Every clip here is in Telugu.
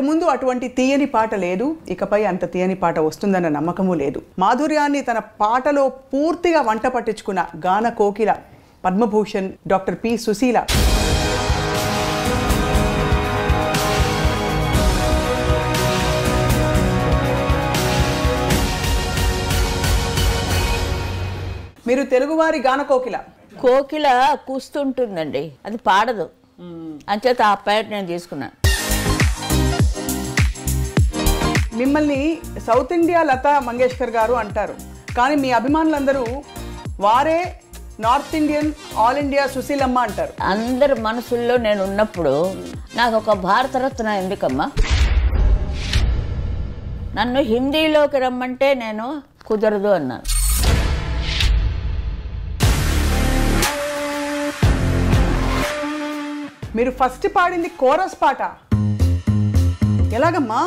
ముందు అటువంటి తీయని పాట లేదు, ఇకపై అంత తీయని పాట వస్తుందన్న నమ్మకము లేదు. మాధుర్యాన్ని తన పాటలో పూర్తిగా వంట పట్టించుకున్న గాన కోకిల పద్మభూషణ్ డాక్టర్ పి సుశీల. మీరు తెలుగువారి గాన కోకిల. కోకిల కూస్తుంటుందండి, అది పాడదు. అంచేత ఆ పేరు నేను తీసుకున్నాను. మిమ్మల్ని సౌత్ ఇండియా లతా మంగేష్కర్ గారు అంటారు, కానీ మీ అభిమానులందరూ వారే north Indian all India Sushilamma అంటారు. అందరి మనసుల్లో నేను ఉన్నప్పుడు నాకు ఒక భారతరత్న ఎందుకమ్మా? నన్ను హిందీలోకి రమ్మంటే నేను కుదరదు అన్నాను. మీరు ఫస్ట్ పాడింది కోరస్ పాట, ఎలాగమ్మా?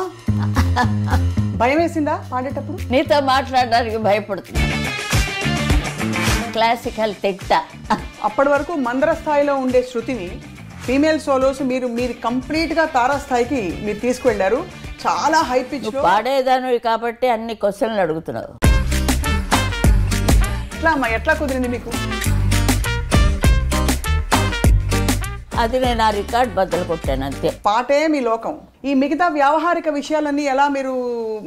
భయం వేసిందా పాడేటప్పుడు? నీతో మాట్లాడడానికి భయపడుతుంది. క్లాసికల్ తెక్త. అప్పటి వరకు మందర స్థాయిలో ఉండే శృతిని ఫీమేల్ సోలోస్ మీరు కంప్లీట్గా తారాస్థాయికి మీరు తీసుకువెళ్ళారు. చాలా హై పిచ్ పాడేదాను కాబట్టి అన్ని క్వశ్చన్లు అడుగుతున్నావు. ఎట్లా అమ్మా, ఎట్లా కుదిరింది మీకు? అది నేను ఆ రికార్డ్ బద్దలు కొట్టాను అంతే. పాటే మీ లోకం. ఈ మిగతా వ్యావహారిక విషయాలన్నీ ఎలా మీరు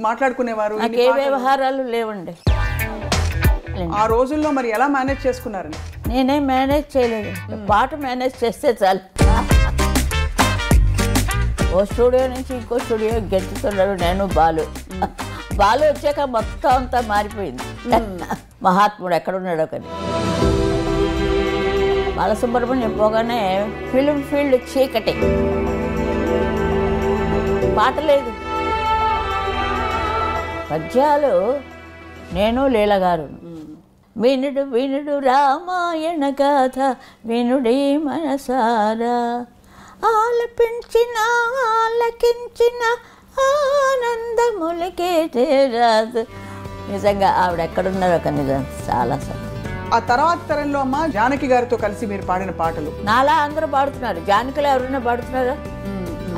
మాట్లాడుకునేవారు? నాకు ఏ వ్యవహారాలు లేవండి. ఆ రోజుల్లో మరి ఎలా మేనేజ్ చేసుకున్నారని? నేనే మేనేజ్ చేయలేదు, పాట మేనేజ్ చేస్తే చాలు. ఓ స్టూడియో నుంచి ఇంకో స్టూడియో గెలుతున్నాడు నేను బాలు. బాలు వచ్చాక మొత్తం అంతా మారిపోయింది. మహాత్ముడు ఎక్కడున్నాడో కానీ. బాలసుబ్రహ్మణ్యం పోగానే ఫిలిం ఫీల్డ్ చీకటి, పాట లేదు. పద్యాలు నేను లీలగారు. వినుడు వినుడు రామాయణ గాథ వినుడే మనసారా, ఆలపించిన ఆలకించిన ఆనందములకే చేరాదు. నిజంగా ఆవిడ ఎక్కడున్నారో ఒక నిజం చాలా సార్. ఆ తర్వాత తరంలో అమ్మ జానకి గారితో కలిసి మీరు పాడిన పాటలు నాలా అందరూ పాడుతున్నారు. జానకిలో ఎవరైనా పాడుతున్నారా?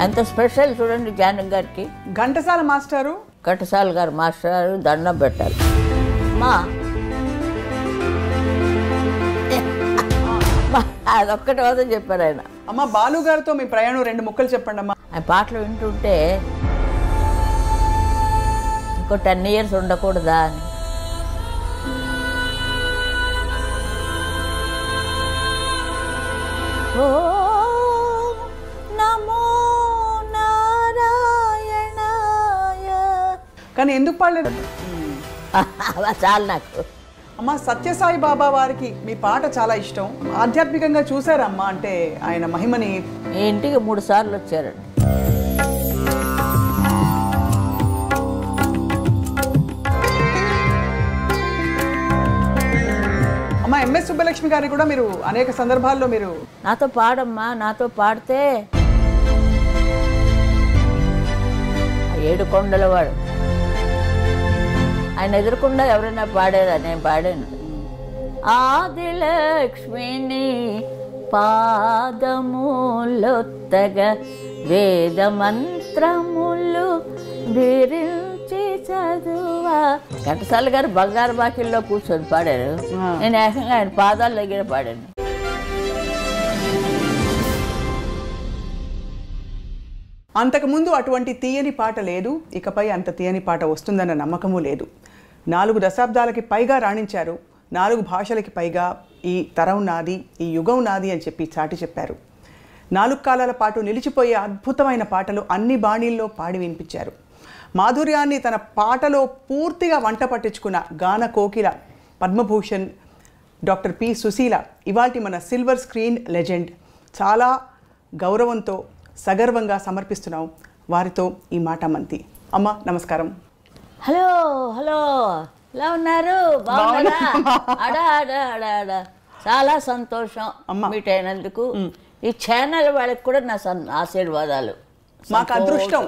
అంత స్పెషల్ చూడండి జానకి గారికి. ఘంటసాల మాస్టారు, ఘంటసాల గారు మాస్టర్ దండం పెట్టాలి. అదొక్కటి వద్దని చెప్పారు ఆయన. అమ్మ బాలు గారితో మీ ప్రయాణం 2 ముక్కలు చెప్పండి అమ్మా. ఆయన పాటలు వింటుంటే ఇంకో 10 years ఉండకూడదా అని. ఓ నమో నారాయణాయ. కానీ ఎందుకు పాడలేదు? చాలు నాకు. అమ్మ సత్యసాయి బాబా వారికి మీ పాట చాలా ఇష్టం. ఆధ్యాత్మికంగా చూసారమ్మా, అంటే ఆయన మహిమని. మీ ఇంటికి 3 సార్లు వచ్చారండి. అమ్మ ఎంఎస్ సుబ్బలక్ష్మి గారిని కూడా మీరు అనేక సందర్భాల్లో మీరు నాతో పాడమ్మా, నాతో పాడితే 7 కొండల వాడు ఆయన ఎదురుకుండా ఎవరైనా పాడారా? నేను పాడాను. ఆదిలక్ష్మిని పాదములొత్తగా వేద మంత్రములు విరించి చదువా. ఘంటసాల గారు బంగారు బాకిల్లో కూర్చొని పాడారు, నేను ఏకంగా ఆయన పాదాల దగ్గర పాడాను. అంతకుముందు అటువంటి తీయని పాట లేదు, ఇకపై అంత తీయని పాట వస్తుందన్న నమ్మకము లేదు. 4 దశాబ్దాలకి పైగా రాణించారు. 4 భాషలకి పైగా ఈ తరం నాది, ఈ యుగం నాది అని చెప్పి చాటి చెప్పారు. 4 కాలాల పాటు నిలిచిపోయే అద్భుతమైన పాటలు అన్ని బాణీల్లో పాడి వినిపించారు. మాధుర్యాన్ని తన పాటలో పూర్తిగా వంట పట్టించుకున్న గాన కోకిల పద్మభూషణ్ డాక్టర్ పి సుశీల ఇవాల్టి మన సిల్వర్ స్క్రీన్ లెజెండ్. చాలా గౌరవంతో సగర్వంగా సమర్పిస్తున్నాం వారితో ఈ మాట మంతి. అమ్మ నమస్కారం. హలో హలో, ఎలా ఉన్నారు? బాగున్నారా? చాలా సంతోషం మీట్ అయినందుకు. ఈ ఛానల్ వాళ్ళకి కూడా నా ఆశీర్వాదాలు. మాకు అదృష్టం.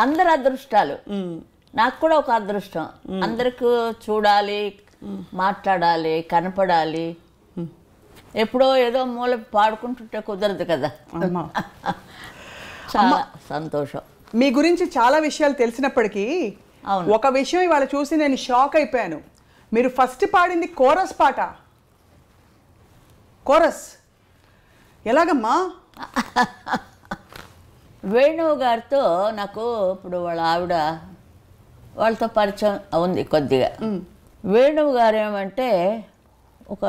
అందరు అదృష్టాలు. నాకు కూడా ఒక అదృష్టం. అందరికి చూడాలి, మాట్లాడాలి, కనపడాలి. ఎప్పుడో ఏదో మూల పాడుకుంటుంటే కుదరదు కదా. చాలా సంతోషం. మీ గురించి చాలా విషయాలు తెలిసినప్పటికీ ఒక విషయం ఇవాళ చూసి నేను షాక్ అయిపోయాను. మీరు ఫస్ట్ పాడింది కోరస్ పాట. కోరస్ ఎలాగమ్మా? వేణువు గారితో నాకు ఇప్పుడు వాళ్ళతో పరిచయం ఉంది కొద్దిగా. వేణువు గారు ఏమంటే ఒక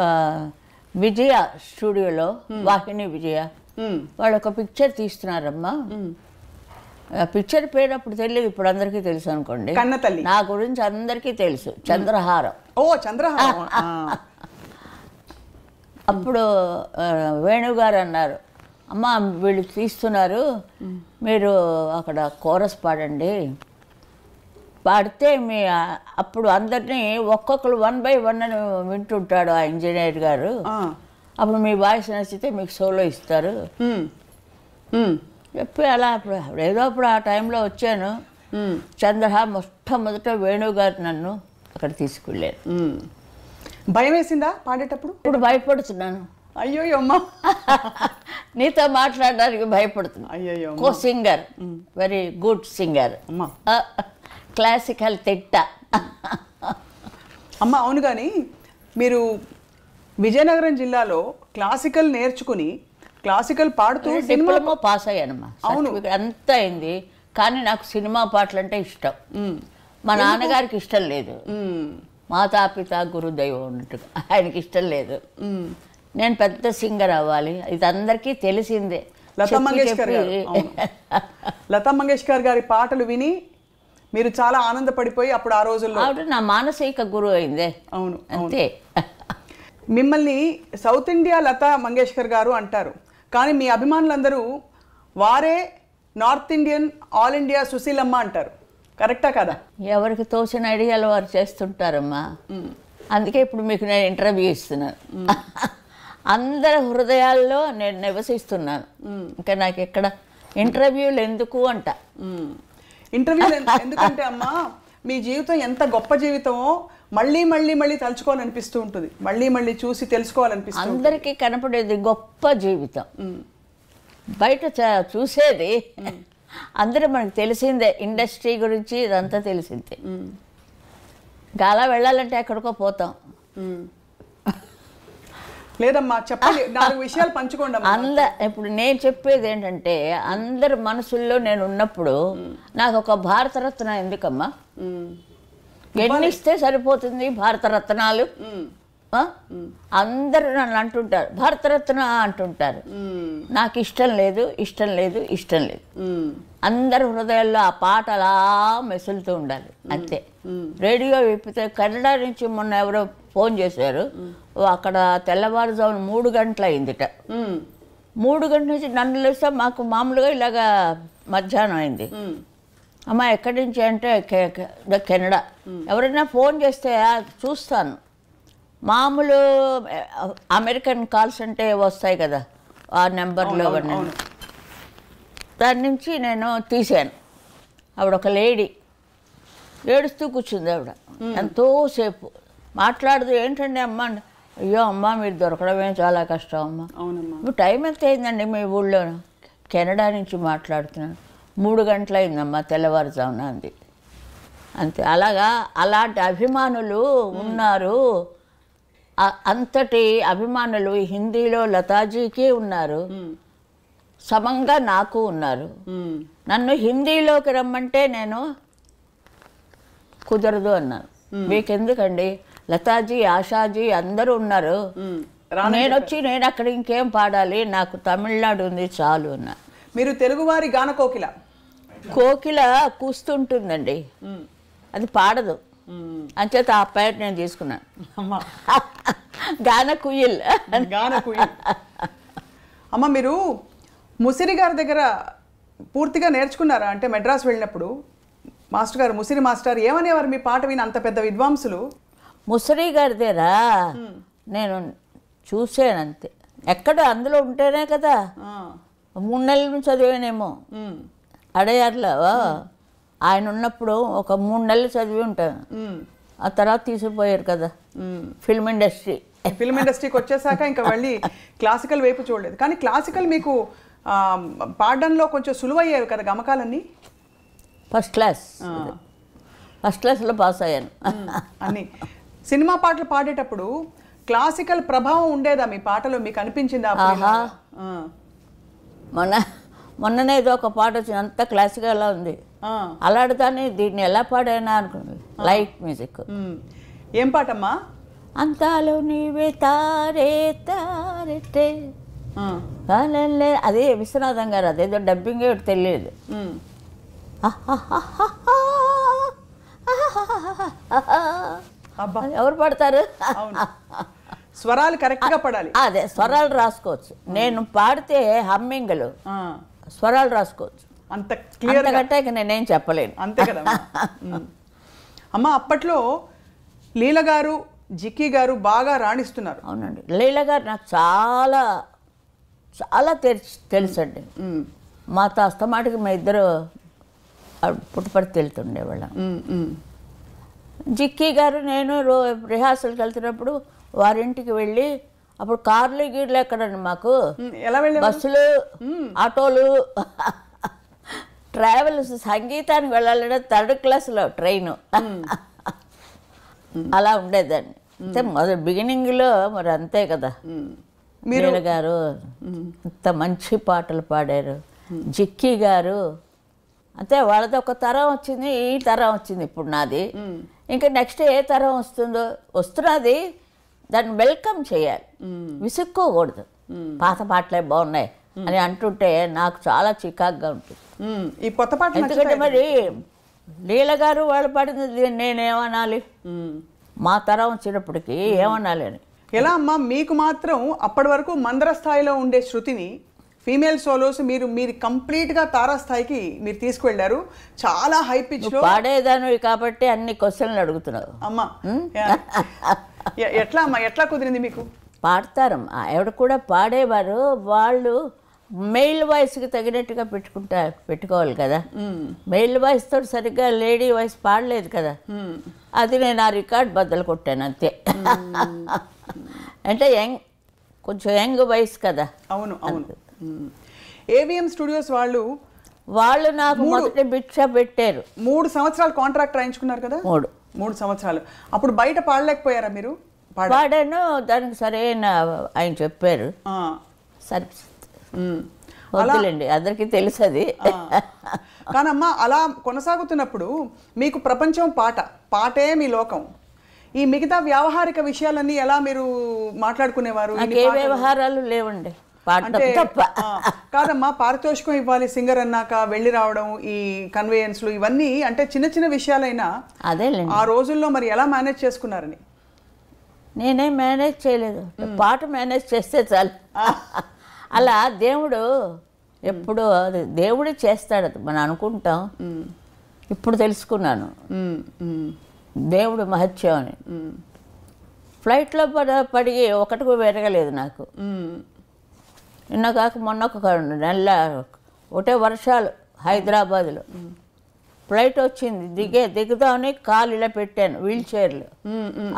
విజయ స్టూడియోలో, వాహిని విజయ, వాళ్ళు ఒక పిక్చర్ తీస్తున్నారమ్మా. ఆ పిక్చర్ పేరు అప్పుడు తెలియదు, ఇప్పుడు అందరికీ తెలుసు అనుకోండి. కన్నతల్లి. నా గురించి అందరికీ తెలుసు, చంద్రహారం. ఓ చంద్రహారం. అప్పుడు వేణువు గారు అన్నారు, అమ్మ వీళ్ళు తీస్తున్నారు, మీరు అక్కడ కోరస్ పాడండి. పాడితే అప్పుడు అందరినీ ఒక్కొక్కరు 1 by 1 అని వింటుంటాడు ఆ ఇంజనీర్ గారు. అప్పుడు మీ వాయిస్ నచ్చితే మీకు సోలో ఇస్తారు చెప్పి అలా అప్పుడు ఆ టైంలో వచ్చాను. చంద్రహారం మొట్టమొదట వేణువు గారు నన్ను అక్కడ తీసుకెళ్ళారు. భయం వేసిందా పాడేటప్పుడు? ఇప్పుడు భయపడుతున్నాను. అయ్యో అమ్మా, నీతో మాట్లాడడానికి భయపడుతున్నా. అయ్యో, co singer, very good singer, classical తిట్ట. అమ్మ అవును, కానీ మీరు విజయనగరం జిల్లాలో క్లాసికల్ నేర్చుకుని క్లాసికల్ పాడుతూ డిప్లొమా పాస్ అయ్యానమ్మా. అవును, అంతా అయింది. కానీ నాకు సినిమా పాటలు అంటే ఇష్టం. మా నాన్నగారికి ఇష్టం లేదు, మాతాపిత గురుదైవం ఉన్నట్టుగా ఆయనకి ఇష్టం లేదు. నేను పెద్ద సింగర్ అవ్వాలి, ఇది అందరికీ తెలిసిందే. లతా మంగేష్కర్ గారి పాటలు విని మీరు చాలా ఆనందపడిపోయి అప్పుడు ఆ రోజుల్లో ఆవిడ నా మానసిక గురువు అయిందే. అవును అంతే. మిమ్మల్ని సౌత్ ఇండియా లతా మంగేష్కర్ గారు అంటారు, కానీ మీ అభిమానులందరూ వారే north Indian all India Sushilamma అంటారు. కరెక్టా కదా? ఎవరికి తోచిన ఐడియాలు వారు చేస్తుంటారమ్మా. అందుకే ఇప్పుడు మీకు నేను ఇంటర్వ్యూ ఇస్తున్నాను. అందరి హృదయాల్లో నేను నివసిస్తున్నాను. ఇంకా నాకు ఎక్కడ ఇంటర్వ్యూలు ఎందుకు అంట. ఇంటర్వ్యూలు ఎందుకంటే అమ్మా, మీ జీవితం ఎంత గొప్ప జీవితమో మళ్ళీ మళ్ళీ మళ్ళీ తలుచుకోవాలనిపిస్తూ ఉంటుంది, మళ్ళీ మళ్ళీ చూసి తెలుసుకోవాలనిపిస్తుంది. అందరికీ కనపడేది గొప్ప జీవితం, బయట చూసేది అందరూ మనకు తెలిసిందే. ఇండస్ట్రీ గురించి ఇదంతా తెలిసిందే. ఇంకా అలా వెళ్ళాలంటే ఎక్కడికో పోతాం. లేదమ్మా చెప్పండి, 4 విషయాలు పంచుకోండి. ఇప్పుడు నేను చెప్పేది ఏంటంటే, అందరి మనసుల్లో నేను ఉన్నప్పుడు నాకు ఒక భారతరత్న ఎందుకమ్మా? ఎన్ని ఇస్తే సరిపోతుంది భారతరత్నాలు? అందరూ నన్ను అంటుంటారు భారతరత్న అంటుంటారు. నాకు ఇష్టం లేదు, ఇష్టం లేదు, ఇష్టం లేదు. అందరి హృదయాల్లో ఆ పాట అలా మెసులుతూ ఉండాలి అంతే. రేడియో విప్పితే కన్నడ నుంచి మొన్న ఎవరో ఫోన్ చేశారు, అక్కడ తెల్లవారుజామున 3 గంటలు అయిందిట. 3 గంటల నుంచి నన్ను లేస్తే మాకు మామూలుగా ఇలాగా మధ్యాహ్నం అయింది. అమ్మ ఎక్కడి నుంచి అంటే కెనడా. ఎవరైనా ఫోన్ చేస్తే చూస్తాను. మామూలు అమెరికన్ కాల్స్ అంటే వస్తాయి కదా ఆ నెంబర్లో, దాని నుంచి నేను తీశాను. ఆవిడ ఒక లేడీ ఏడుస్తూ కూర్చుంది. ఆవిడ ఎంతోసేపు మాట్లాడదు. ఏంటండి అమ్మ? అయ్యో అమ్మ మీరు దొరకడమే చాలా కష్టం అమ్మ. ఇప్పుడు టైం ఎంత అయిందండి మీ ఊళ్ళో? కెనడా నుంచి మాట్లాడుతున్నాను. 3 గంటలు అయిందమ్మా తెల్లవారుజామున అంది. అంతే. అలాంటి అభిమానులు ఉన్నారు. అంతటి అభిమానులు హిందీలో లతాజీకి ఉన్నారు, సమంగా నాకు ఉన్నారు. నన్ను హిందీలోకి రమ్మంటే నేను కుదరదు అన్నాను. మీకెందుకండి, లతాజీ ఆశాజీ అందరూ ఉన్నారు, నేను అక్కడ ఇంకేం పాడాలి, నాకు తమిళనాడు ఉంది చాలు అన్నా. మీరు తెలుగువారి గాన కోకిల. కోకిల కూస్తుంటుందండి, అది పాడదు. అంచేత ఆ పేరు నేను తీసుకున్నాను, గాన కుయిల్. అమ్మ మీరు ముసిరి గారి దగ్గర పూర్తిగా నేర్చుకున్నారా? అంటే మెడ్రాస్ వెళ్ళినప్పుడు మాస్టర్ గారు, ముసిరి మాస్టర్ ఏమనేవారు మీ పాట విని అంత పెద్ద విద్వాంసులు? ముసిరి గారి దగ్గర నేను చూసానంతే. ఎక్కడ అందులో ఉంటేనే కదా. 3 నెలల నుంచి చదివానేమో అడయార్లో. ఆయన ఉన్నప్పుడు ఒక 3 నెలలు చదివి ఉంటాను. ఆ తర్వాత తీసుకుపోయారు కదా ఫిల్మ్ ఇండస్ట్రీకి వచ్చేసాక ఇంకా మళ్ళీ క్లాసికల్ వైపు చూడలేదు. కానీ క్లాసికల్ మీకు పాడడంలో కొంచెం సులువయ్యేవి కదా గమకాలన్నీ? ఫస్ట్ క్లాస్లో పాస్ అయ్యాను. అని సినిమా పాటలు పాడేటప్పుడు క్లాసికల్ ప్రభావం ఉండేదా మీ పాటలో? మీకు అనిపించిందా? మొన్ననే ఏదో ఒక పాట వచ్చింది, అంత క్లాసికల్గా ఉంది. అలాంటిదాన్ని దీన్ని ఎలా పాడైనా అనుకున్నాను. Light music. ఏం పాటమ్మా? అంతాలో నీవే తారే తారెట్టే అదే విశ్వనాథం గారు, అదేదో డబ్బింగ్ తెలియదు. ఎవరు పడతారు? స్వరాలు కరెక్ట్గా పడాలి. అదే స్వరాలు రాసుకోవచ్చు. నేను పాడితే హమ్మింగ్లు స్వరాలు రాసుకోవచ్చు. అంత క్లియర్ కంటే ఇక నేనేం చెప్పలేను. అంతే కదా అమ్మ. అప్పట్లో లీల గారు, జిక్కీ గారు బాగా రాణిస్తున్నారు. అవునండి, లీల గారు నాకు చాలా చాలా తెలుసండి. మాతో అస్తమాటికి మా ఇద్దరు పుట్టుపడి వెళ్తుండేవాళ్ళం. జిక్కీ గారు నేను రిహార్సల్కి వెళ్తున్నప్పుడు వారింటికి వెళ్ళి, అప్పుడు కార్లు గీర్లు ఎక్కడండి మాకు, బస్సులు ఆటోలు ట్రావెల్స్. సంగీతానికి వెళ్ళాలంటే 3rd క్లాస్లో ట్రైను అలా ఉండేదాన్ని. అంటే మొదటి బిగినింగ్లో మరి అంతే కదా. మీరా గారు అంత మంచి పాటలు పాడారు. జిక్కీ గారు అంతే, వాళ్ళది ఒక తరం వచ్చింది, ఈ తరం వచ్చింది ఇప్పుడు నాది. ఇంకా నెక్స్ట్ ఏ తరం వస్తున్నది, దాన్ని వెల్కమ్ చేయాలి, విసుక్కోకూడదు. పాత పాటలే బాగున్నాయి అని అంటుంటే నాకు చాలా చికాకుగా ఉంటుంది. ఈ కొత్త పాట ఎందుకంటే మరి లీల గారు వాళ్ళు పాడినది నేనేమనాలి, మా తరం వచ్చినప్పటికీ ఏమనాలి అని. ఎలా అమ్మా మీకు మాత్రం అప్పటి వరకు మందర స్థాయిలో ఉండే శృతిని ఫీమేల్ సోలోస్ మీరు కంప్లీట్గా తారాస్థాయికి మీరు తీసుకువెళ్ళారు. చాలా హై పిచ్లో పాడేదాను కాబట్టి అన్ని క్వశ్చన్లు అడుగుతున్నావు అమ్మా. ఎట్లా అమ్మా, ఎట్లా కుదిరింది మీకు? పాడతారమ్మా, ఆవిడ కూడా పాడేవారు. వాళ్ళు మెయిల్ వాయిస్కి తగినట్టుగా పెట్టుకోవాలి కదా. మెయిల్ వాయిస్ తోటి సరిగ్గా లేడీ వాయిస్ పాడలేదు కదా. అది నేను ఆ రికార్డ్ బద్దలు కొట్టాను అంతే. అంటే కొంచెం యంగ్ వయసు కదా. అవును అవును. ఏవిఎం స్టూడియోస్ వాళ్ళు నాకు మొదటి భిక్ష పెట్టారు. 3 సంవత్సరాలు కాంట్రాక్ట్ రాయించుకున్నారు కదా. 3 సంవత్సరాలు. అప్పుడు బయట పాడలేకపోయారా మీరు? పాడాను, దానికి సరైన ఆయన చెప్పారు. సరే వద్దులేండి, అందరికీ తెలుసు అది. కానమ్మా అలా కొనసాగుతున్నప్పుడు మీకు ప్రపంచం పాటే మీ లోకం. ఈ మిగతా వ్యావహారిక విషయాలన్నీ ఎలా మీరు మాట్లాడుకునేవారు? ఏ వ్యవహారాలు లేవండి, కాదమ్మా. పారితోషికం ఇవ్వాలి సింగర్ అన్నాక, వెళ్ళి రావడం, ఈ కన్వేయన్స్లు, ఇవన్నీ అంటే చిన్న చిన్న విషయాలైనా అదేలేండి. ఆ రోజుల్లో మరి ఎలా మేనేజ్ చేసుకున్నారని? నేనేం మేనేజ్ చేయలేదు, పాట మేనేజ్ చేస్తే చాలు. అలా దేవుడు ఎప్పుడు అది దేవుడే చేస్తాడు, అది మనం అనుకుంటాం. ఇప్పుడు తెలుసుకున్నాను దేవుడు మహత్యం అని. ఫ్లైట్లో పడి ఒకటి పెరగలేదు నాకు. నిన్న కాక మొన్న ఒక నెల ఒకటే వర్షాలు హైదరాబాద్లో. ఫ్లైట్ వచ్చింది, దిగుదామని కాలు ఇలా పెట్టాను వీల్ చైర్లో,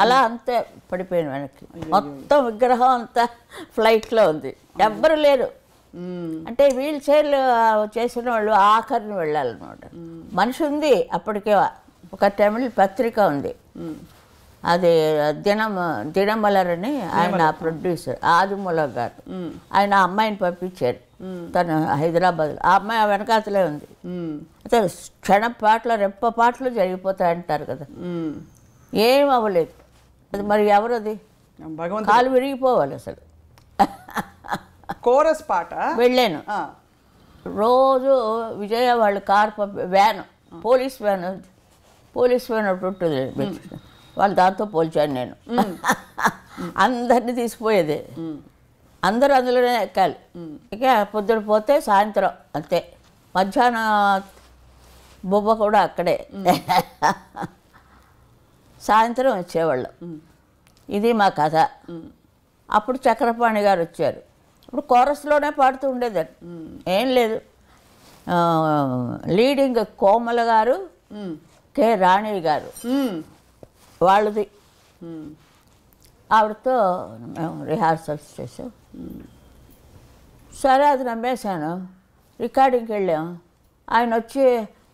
అలా అంతే పడిపోయాను వెనక్కి. మొత్తం విగ్రహం అంతా ఫ్లైట్లో ఉంది, ఎవ్వరు లేరు. అంటే వీల్ చైర్లు చేసిన వాళ్ళు ఆఖరిని వెళ్ళాలన్నమాట. మనిషి ఉంది అప్పటికే. ఒక తమిళ పత్రిక ఉంది, అది దినమలర్ అని, ఆయన ప్రొడ్యూసర్ ఆదిమూల గారు. ఆయన అమ్మాయిని పంపించారు, తను హైదరాబాద్లో. ఆ అమ్మాయి వెనకాతలే ఉంది. అయితే క్షణపాట్లు రెప్పపాట్లు జరిగిపోతాయంటారు కదా, ఏం అవ్వలేదు. అది మరి ఎవరది, కాలు విరిగిపోవాలి అసలు. కోరస్ పాట వెళ్ళాను రోజు. విజయ వాళ్ళు కారు వ్యాన్, పోలీస్ వ్యాన్ ఒకటి ఉంటుంది, వాళ్ళు దాంతో పోల్చాను నేను. అందరినీ తీసిపోయేది, అందరూ అందులోనే ఎక్కాలి. ఇక పొద్దున పోతే సాయంత్రం అంతే, మధ్యాహ్నం బొబ్బ కూడా అక్కడే. సాయంత్రం వచ్చేవాళ్ళం. ఇది మా కథ. అప్పుడు చక్రపాణి గారు వచ్చారు. ఇప్పుడు కోరస్లోనే పాడుతూ ఉండేదాన్ని, ఏం లేదు. లీడింగ్ కోమల గారు, కె రాణి గారు వాళ్ళది. ఆవిడతో మేము రిహార్సల్స్ చేసాం. సరే అది నమ్మేశాను. రికార్డింగ్కి వెళ్ళాం. ఆయన వచ్చి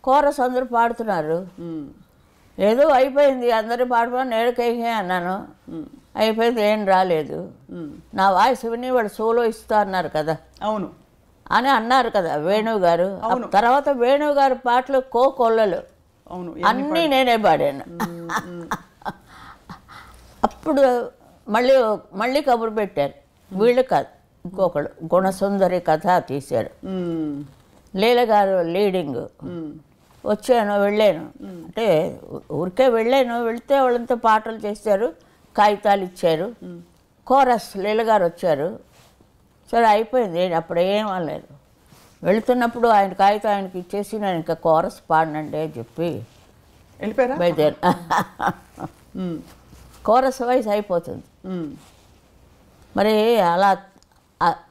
కోరస్ అందరూ పాడుతున్నారు. ఏదో అయిపోయింది, అందరూ పాడుకొని నేడుకైతే అన్నాను. అయిపోయింది, ఏం రాలేదు. నా వాయిస్ విని వాడు సోలో ఇస్తా అన్నారు కదా, అవును అని అన్నారు కదా వేణు గారు. తర్వాత వేణు గారు పాటలు కోకొల్లలు అవును అన్నీ నేనే పాడాను. అప్పుడు మళ్ళీ మళ్ళీ కబురు పెట్టారు. వీళ్ళు కాదు, ఇంకొకడు గుణసుందరి కథ తీశారు. లీల గారు లీడింగ్. వచ్చాను, వెళ్ళాను. అంటే ఊరికే వెళ్ళాను. వెళ్తే వాళ్ళంతా పాటలు చేశారు, కాగితాలు ఇచ్చారు. కోరస్ లీల గారు వచ్చారు. సరే అయిపోయింది, అప్పుడు ఏం అనలేదు. వెళుతున్నప్పుడు ఆయన కాగితం ఆయనకి ఇచ్చేసి నేను ఇంకా కోరస్ పాడనండి అని చెప్పి వెళ్ళిపోయారా? బయలుదేరి కోరస్ వయసు అయిపోతుంది. మరి అలా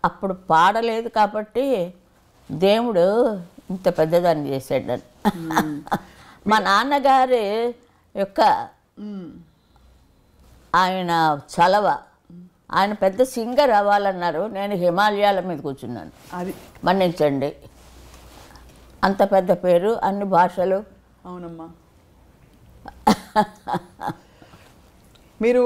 అప్పుడు పాడలేదు కాబట్టి దేవుడు ఇంత పెద్దదాన్ని చేశాడు నన్ను. మా నాన్నగారి యొక్క ఆయన చలవ, ఆయన పెద్ద సింగర్ అవ్వాలన్నారు. నేను హిమాలయాల మీద కూర్చున్నాను. అది మన్నించండి, అంత పెద్ద పేరు, అన్ని భాషలు. అవునమ్మా. మీరు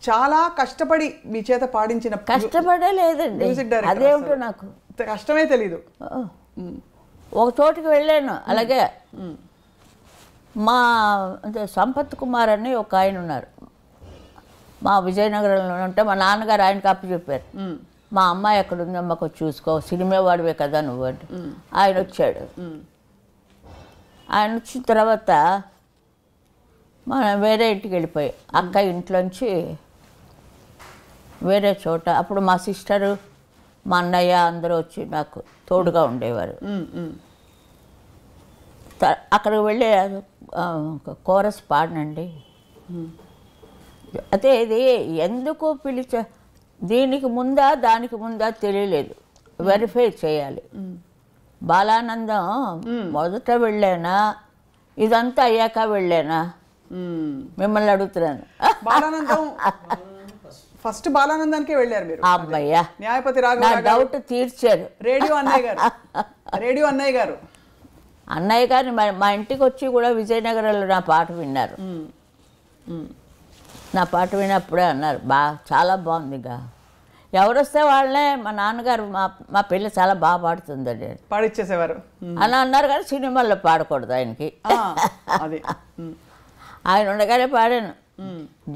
చాలా కష్టపడి మీ చేత పాడించిన కష్టపడే లేదండి, అదేమిటో నాకు కష్టమే తెలీదు. ఒక చోటుకి వెళ్ళాను. అలాగే మా సంపత్ కుమార్ అని ఒక ఆయన ఉన్నారు మా విజయనగరంలో ఉంటే, మా నాన్నగారు ఆయనకి అప్పు చెప్పారు. మా అమ్మాయి ఎక్కడ ఉందమ్మా కొంచెం చూసుకో, సినిమా వాడివే కదా నువ్వు అంటే. ఆయన వచ్చాడు. ఆయన వచ్చిన తర్వాత మనం వేరే ఇంటికి వెళ్ళిపోయి, అక్క ఇంట్లోంచి వేరే చోట. అప్పుడు మా సిస్టరు, మా అన్నయ్య అందరూ వచ్చి నాకు తోడుగా ఉండేవారు. అక్కడికి వెళ్ళి కోరస్ పాడనండి. అయితే ఇది ఎందుకు దీనికి ముందా దానికి ముందా తెలియలేదు, వెరిఫై చేయాలి. బాలానందం మొదట వెళ్ళానా, ఇదంతా అయ్యాక వెళ్ళానా, మిమ్మల్ని అడుగుతున్నాను. బాలానందం ఫస్ట్ బాలానందానికే వెళ్ళారు మీరు. అబ్బయ్యా, న్యాయపతి రాఘవ డౌట్ తీర్చారు. రేడియో అన్నయ్య గారు అన్నయ్య గారిని మా ఇంటికి వచ్చి కూడా విజయనగరంలో నా పాట విన్నారు. నా పాట వినప్పుడే అన్నారు, చాలా బాగుందిగా. ఎవరు వస్తే వాళ్ళే, మా నాన్నగారు మా పిల్ల చాలా బాగా పాడుతుందండి పాడిచ్చేసేవారు అని అన్నారు. కానీ సినిమాల్లో పాడకూడదు ఆయనకి. ఆయన ఉండగానే పాడాను.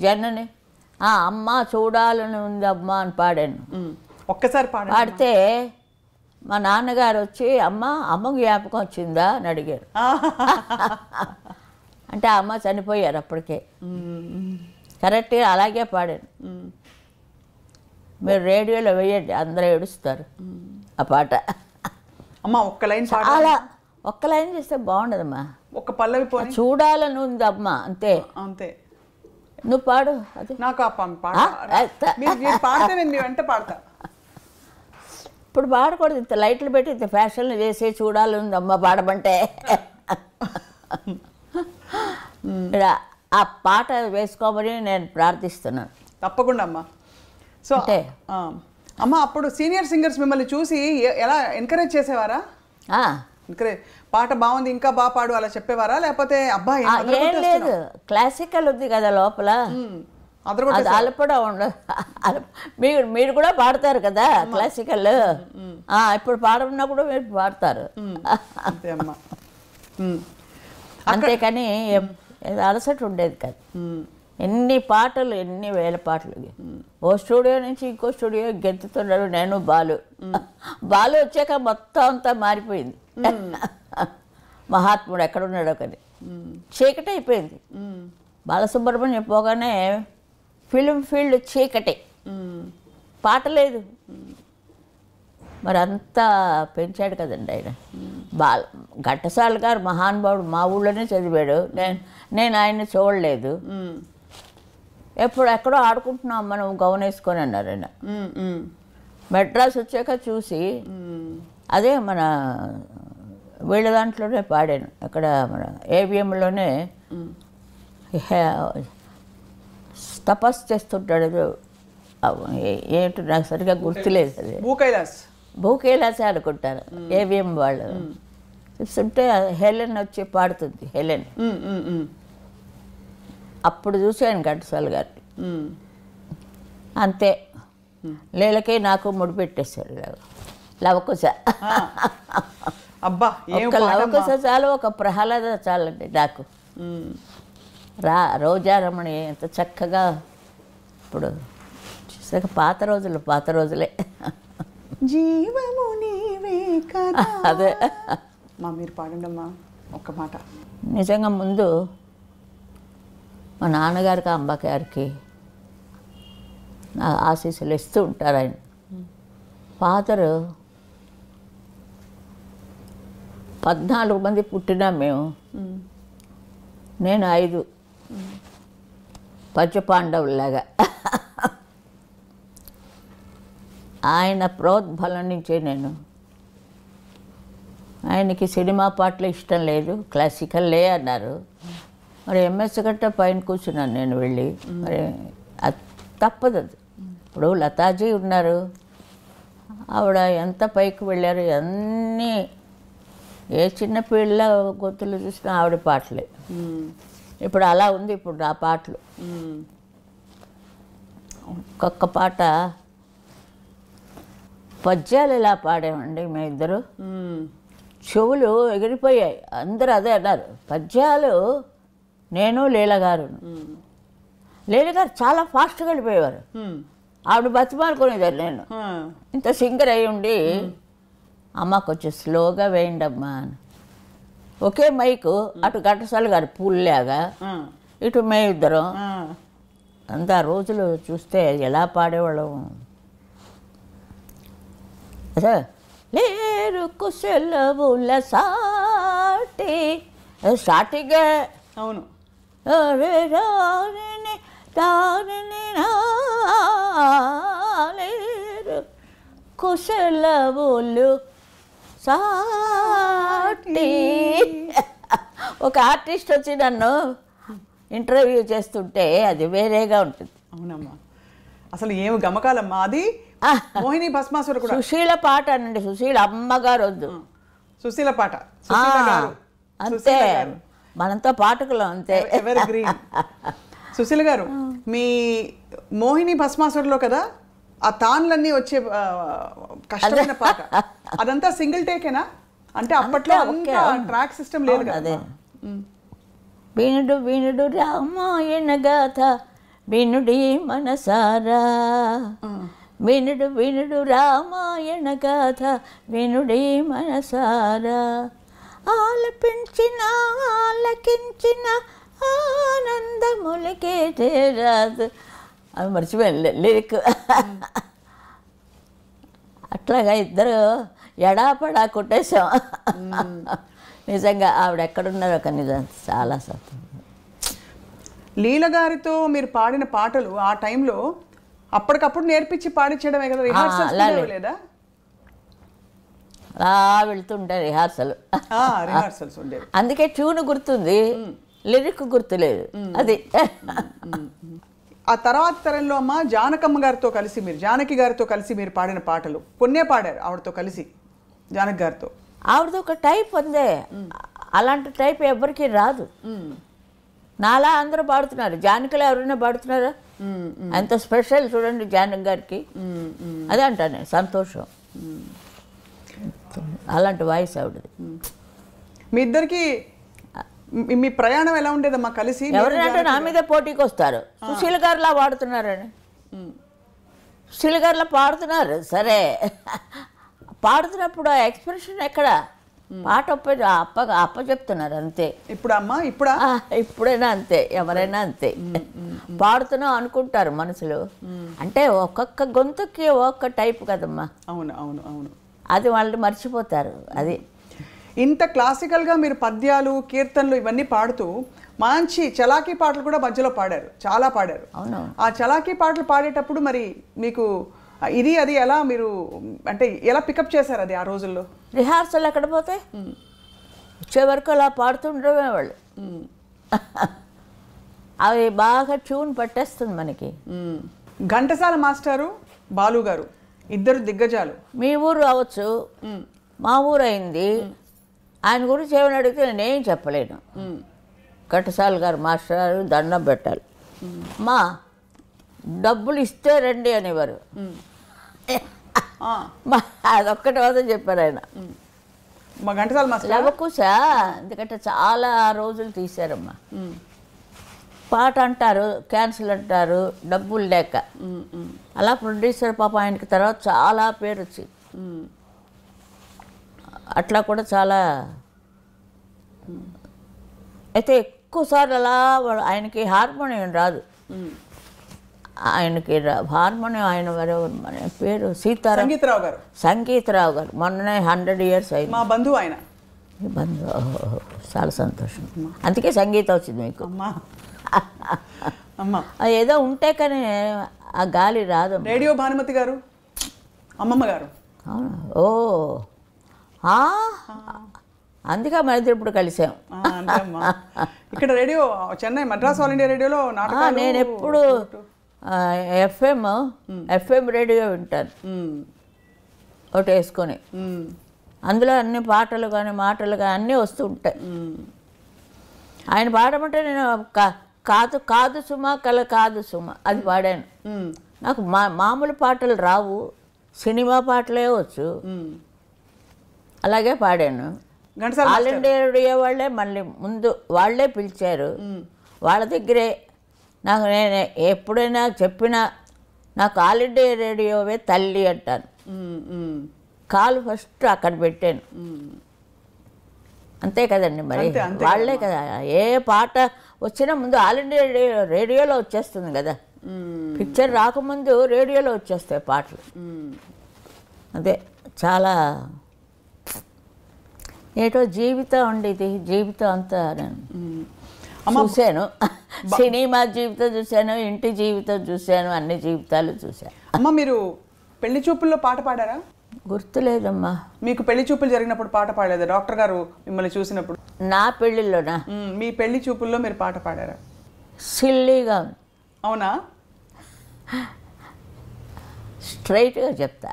జనని అమ్మ చూడాలని ఉంది అమ్మ అని పాడాను. ఒక్కసారి పాడితే మా నాన్నగారు వచ్చి అమ్మ జ్ఞాపకం వచ్చిందా అని అడిగారు. అంటే అమ్మ చనిపోయారు అప్పటికే. కరెక్ట్గా అలాగే పాడాను. మీరు రేడియోలో వేయండి, అందరూ ఏడుస్తారు ఆ పాట. అమ్మ ఒక్క లైన్ అలా ఒక్క లైన్ చేస్తే బాగుండదమ్మా. ఒక పల్లవి పోనీ చూడాలని ఉంది అమ్మ, అంతే అంతే. నువ్వు పాడు. అది నాకు పాడితే నేను వెంట పాడతా. ఇప్పుడు పాడకూడదు, ఇంత లైట్లు పెట్టి ఇంత ఫ్యాషన్లు చేసి చూడాలి ఉంది అమ్మ పాడమంటే. ఆ పాట వేసుకోమని నేను ప్రార్థిస్తున్నాను. తప్పకుండా అమ్మా. సో అంటే అమ్మ అప్పుడు సీనియర్ సింగర్స్ మిమ్మల్ని చూసి ఎలా ఎంకరేజ్ చేసేవారా? ఎంకరేజ్, పాట బాగుంది ఇంకా బాగా పాడు అలా చెప్పేవారా, లేకపోతే అబ్బాయి ఏం లేదు, క్లాసికల్ ఉంది కదా లోపల, అది అలపడా ఉండదు. మీరు కూడా పాడతారు కదా క్లాసికల్, ఇప్పుడు పాడమన్నా కూడా మీరు పాడతారు. అంతేకాని అలసట ఉండేది కాదు. ఎన్ని పాటలు, ఎన్ని వేల పాటలు. ఓ స్టూడియో నుంచి ఇంకో స్టూడియో గెంతుతున్నాడు నేను, బాలు వచ్చాక మొత్తం అంతా మారిపోయింది. మహాత్ముడు ఎక్కడున్నాడో కానీ చీకటి అయిపోయింది. బాలసుబ్రహ్మణ్యం పోగానే ఫిలిం ఫీల్డ్ చీకటి, పాట లేదు. మరి అంతా పెంచాడు కదండి ఆయన. ఘంటసాల గారు మహానుభావుడు, మా ఊళ్ళోనే చదివాడు. నేను ఆయన్ని చూడలేదు. ఎక్కడో ఆడుకుంటున్నాం మనం గౌన్ వేసుకొని అన్నారు ఆయన. మెడ్రాస్ వచ్చాక చూసి, అదే మన వీళ్ళ దాంట్లోనే పాడాను. అక్కడ మన ఏవిఎంలోనే తపస్సు చేస్తుంటాడు. ఏంటో నాకు సరిగ్గా గుర్తులేదు. అది భూకేలాసే అనుకుంటారు ఏవిఎం వాళ్ళు. చూస్తుంటే హెలెన్ వచ్చి పాడుతుంది, హెలెన్. అప్పుడు చూశాను ఘంటసాల గారిని. అంతే, లీలకే నాకు ముడిపెట్టేశారు లవకుశ. అబ్బా, ఒక లవకుశ చాలు, ఒక ప్రహ్లాద చాలండి నాకు. రోజారమణి ఎంత చక్కగా. ఇప్పుడు చూసాక పాత రోజులే. జీవము నీవే కదా. అదే మీరు పాడండి అమ్మా ఒక్క మాట. నిజంగా ముందు మా నాన్నగారికి అంబగారికి ఆశీస్సులు ఇస్తూ ఉంటారు ఆయన. ఫాదరు 14 మంది పుట్టినా మేము, నేను 5 పంచపాండవులాగా. ఆయన ప్రోద్బలం నుంచే నేను. ఆయనకి సినిమా పాటలు ఇష్టం లేదు, క్లాసికల్లే అన్నారు. మరి ఎంఎస్ గట్ట పైన కూర్చున్నాను నేను వెళ్ళి. మరి అది తప్పదు. అది ఇప్పుడు లతాజీ ఉన్నారు, ఆవిడ ఎంత పైకి వెళ్ళారు. అన్నీ ఏ చిన్న పిల్ల గొంతులు చూసినా ఆవిడ పాటలే. ఇప్పుడు అలా ఉంది ఇప్పుడు ఆ పాటలు. ఒక్కొక్క పాట పద్యాలు ఇలా పాడామండి మేమిద్దరు. చెవులు ఎగిరిపోయాయి. అందరూ అదే అన్నారు. పద్యాలు నేను లీలగారు. లీలగారు చాలా ఫాస్ట్గా వెళ్ళిపోయేవారు. ఆవిడ బతిమాలుకునేదారు. నేను ఇంత సింగర్ అయి ఉండి, అమ్మ కొంచెం స్లోగా వేయండి అమ్మా అని. ఒకే మైకు, అటు ఘంటసాల గారు పూల్లాగా, ఇటు మేమిద్దరం. అంత రోజులు చూస్తే ఎలా పాడేవాళ్ళం. అదే లేరు కుశలవుల సాటి స్టార్టింగే. అవును. లేరు కుశలవులు సాటి. ఒక ఆర్టిస్ట్ వచ్చి నన్ను ఇంటర్వ్యూ చేస్తుంటే అది వేరేగా ఉంటుంది. అవునమ్మా, అసలు ఏమి గమకాలమ్మా. అది మోహిని భస్మాసుర కూడా. సుశీల పాట అనండి, సుశీల అమ్మగారు వద్దు, సుశీల పాట. అంతే, మనంతో పాటకులు అంతే. Ever green. సుశీల గారు, మీ మోహిని భస్మాసురలో కదా ఆ తాన్లన్నీ వచ్చే కష్టమైన పాట, అదంతా సింగిల్ టేకేనా? అంటే అప్పట్లో ట్రాక్ సిస్టమ్ లేదు కదా. వినుడు వినుడు రామాయణ గాథ వినుడి మనసారా, వినుడు వినుడు రామాయణ గాథ వినుడి మనసారా, ఆలపించిన ఆలకించిన ఆనందములకే చేరాదు. అవి మర్చిపోయాను లిరిక్. అట్లాగా ఇద్దరు ఎడాపడా కొట్టేశాం. నిజంగా ఆవిడ ఎక్కడున్నారో ఒక నిజం చాలా సంతోషం. లీల గారితో మీరు పాడిన పాటలు ఆ టైంలో అప్పటికప్పుడు నేర్పించి పాడించడమే కదా, రిహార్సల్స్ లేదా? అలా వెళ్తుంటే రిహార్సల్స్ ఉండేవి. అందుకే ట్యూన్ గుర్తుంది, లిరిక్ గుర్తులేదు. అది ఆ తర్వాత తరంలో అమ్మ జానకమ్మ గారితో కలిసి మీరు, జానకి గారితో కలిసి మీరు పాడిన పాటలు కొన్నే పాడారు ఆవిడతో కలిసి, జానకి గారితో. ఆవిడతో ఒక టైప్ ఉందే, అలాంటి టైప్ ఎవరికి రాదు. నాలా అందరూ పాడుతున్నారు, జానకిలో ఎవరైనా పాడుతున్నారా? అంత స్పెషల్ చూడండి జానకి గారికి. అదే అంటాను, సంతోషం. అలాంటి వాయిస్ ఆవిడది. మీ ఇద్దరికి మీ ప్రయాణం ఎలా ఉండేదమ్మా కలిసి? ఎవరంటే నా మీద పోటీకి వస్తారు, సుశీల గారిలా పాడుతున్నారని. సుశీల గారిలా పాడుతున్నారు సరే, పాడుతున్నప్పుడు ఆ ఎక్స్ప్రెషన్ ఎక్కడ? పాట అప్ప చెప్తున్నారు అంతే. ఇప్పుడు అమ్మా ఇప్పుడైనా అంతే, ఎవరైనా అంతే. పాడుతున్నాం అనుకుంటారు మనసులో. అంటే ఒక్కొక్క గొంతుకి ఒక్కొక్క టైప్ కదమ్మా. అవును అవును అవును, అది వాళ్ళు మర్చిపోతారు. అది ఇంత క్లాసికల్గా మీరు పద్యాలు కీర్తనలు ఇవన్నీ పాడుతూ మంచి చలాకీ పాటలు కూడా మధ్యలో పాడారు, చాలా పాడారు. ఆ చలాకీ పాటలు పాడేటప్పుడు మరి మీకు ఇది అది ఎలా మీరు అంటే ఎలా పికప్ చేశారు అది ఆ రోజుల్లో? రిహార్సల్ ఎక్కడ పోతే వచ్చే వరకు అలా పాడుతుండమే వాళ్ళు. అవి బాగా ట్యూన్ పట్టేస్తుంది మనకి. ఘంటసాల మాస్టారు బాలు గారు ఇద్దరు దిగ్గజాలు. మీ ఊరు అవ్వచ్చు, మా ఊరు అయింది. ఆయన గురించి ఏమైనా అడిగితే నేనేం చెప్పలేను. ఘంటసాల గారు మాస్టర్ గారు దండం పెట్టాలి. మా డబ్బులు ఇస్తే రండి అనేవారు. అదొక్కటి వద్ద చెప్పారు ఆయన. మా ఘంటసాల మాస్టర్ లవకుశా, ఎందుకంటే చాలా రోజులు తీశారమ్మా. పాట అంటారు, క్యాన్సిల్ అంటారు, డబ్బులు లేక. అలా ప్రొడ్యూసర్ పాప ఆయనకి తర్వాత చాలా పేరు వచ్చింది. అట్లా కూడా చాలా. అయితే ఎక్కువసార్లు అలా ఆయనకి హార్మోనియం రాదు. ఆయనకి హార్మోనియం ఆయన మన పేరు సంగీతరావు గారు. సంగీతరావు గారు మొన్ననే 100 years అయింది. మా బంధువు ఆయన. బంధువు. చాలా సంతోషం. అందుకే సంగీతం వచ్చింది మీకు. అది ఏదో ఉంటే కానీ ఆ గాలి రాదు. రేడియో భానుమతి గారు, అమ్మమ్మ గారు. అవునా? ఓ, అందుకే మరి ఇప్పుడు కలిసాం. ఇక్కడ radio Chennai Madras all India రేడియోలో నాటకాలు. నేను ఎప్పుడు ఎఫ్ఎం రేడియో వింటాను ఒకటి వేసుకొని. అందులో అన్ని పాటలు కానీ మాటలు కానీ అన్నీ వస్తూ ఉంటాయి. ఆయన పాడమంటే నేను కాదు కాదు సుమ కల కాదు సుమ అది పాడాను. నాకు మామూలు పాటలు రావు, సినిమా పాటలే వచ్చు. అలాగే పాడాను. ఆల్ ఇండియా రేడియో వాళ్ళే మళ్ళీ ముందు వాళ్ళే పిలిచారు. వాళ్ళ దగ్గరే నాకు నేను ఎప్పుడైనా చెప్పినా నాకు ఆల్ ఇండియా రేడియోవే తల్లి అంటాను. కాలు ఫస్ట్ అక్కడ పెట్టాను. అంతే కదండి మరి, వాళ్ళే కదా. ఏ పాట వచ్చినా ముందు ఆల్ ఇండియా రేడియోలో వచ్చేస్తుంది కదా. పిక్చర్ రాకముందు రేడియోలో వచ్చేస్తాయి పాటలు. అదే చాలా ఏటో జీవితం ఉండేది. జీవితం అంతా నేను చూశాను. సినిమా జీవితం చూశాను, ఇంటి జీవితం చూశాను, అన్ని జీవితాలు చూశాను. అమ్మ మీరు పెళ్లి చూపుల్లో పాట పాడారా? గుర్తులేదమ్మా. మీకు పెళ్లి చూపులు జరిగినప్పుడు పాట పాడలేదా డాక్టర్ గారు మిమ్మల్ని చూసినప్పుడు? నా పెళ్ళిలోనా? మీ పెళ్లి చూపుల్లో మీరు పాట పాడారా? సిల్లీగా ఉంది. అవునా? స్ట్రైట్గా చెప్తా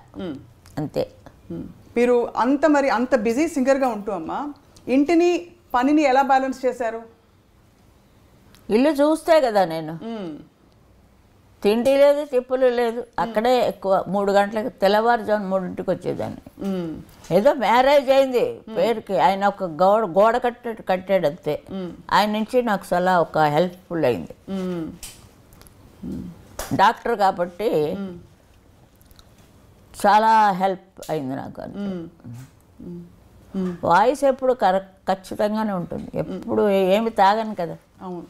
అంతే. మీరు అంత బిజీ సింగర్గా ఉంటూ అమ్మా ఇంటిని పనిని ఎలా బ్యాలెన్స్ చేశారు? ఇల్లు చూస్తే కదా నేను. తిండి లేదు, తిప్పులు లేదు. అక్కడే ఎక్కువ 3 గంటలకు తెల్లవారుజాము 3ంటికి వచ్చేదాన్ని. ఏదో మ్యారేజ్ అయింది పేరుకి. ఆయన ఒక గోడ కట్టాడు అంతే. ఆయన నుంచి నాకు చాలా ఒక హెల్ప్ఫుల్ అయింది. డాక్టర్ కాబట్టి చాలా హెల్ప్ అయింది నాకు. వాయిస్ ఎప్పుడు ఖచ్చితంగానే ఉంటుంది. ఎప్పుడు ఏమి తాగను కదా. అవును.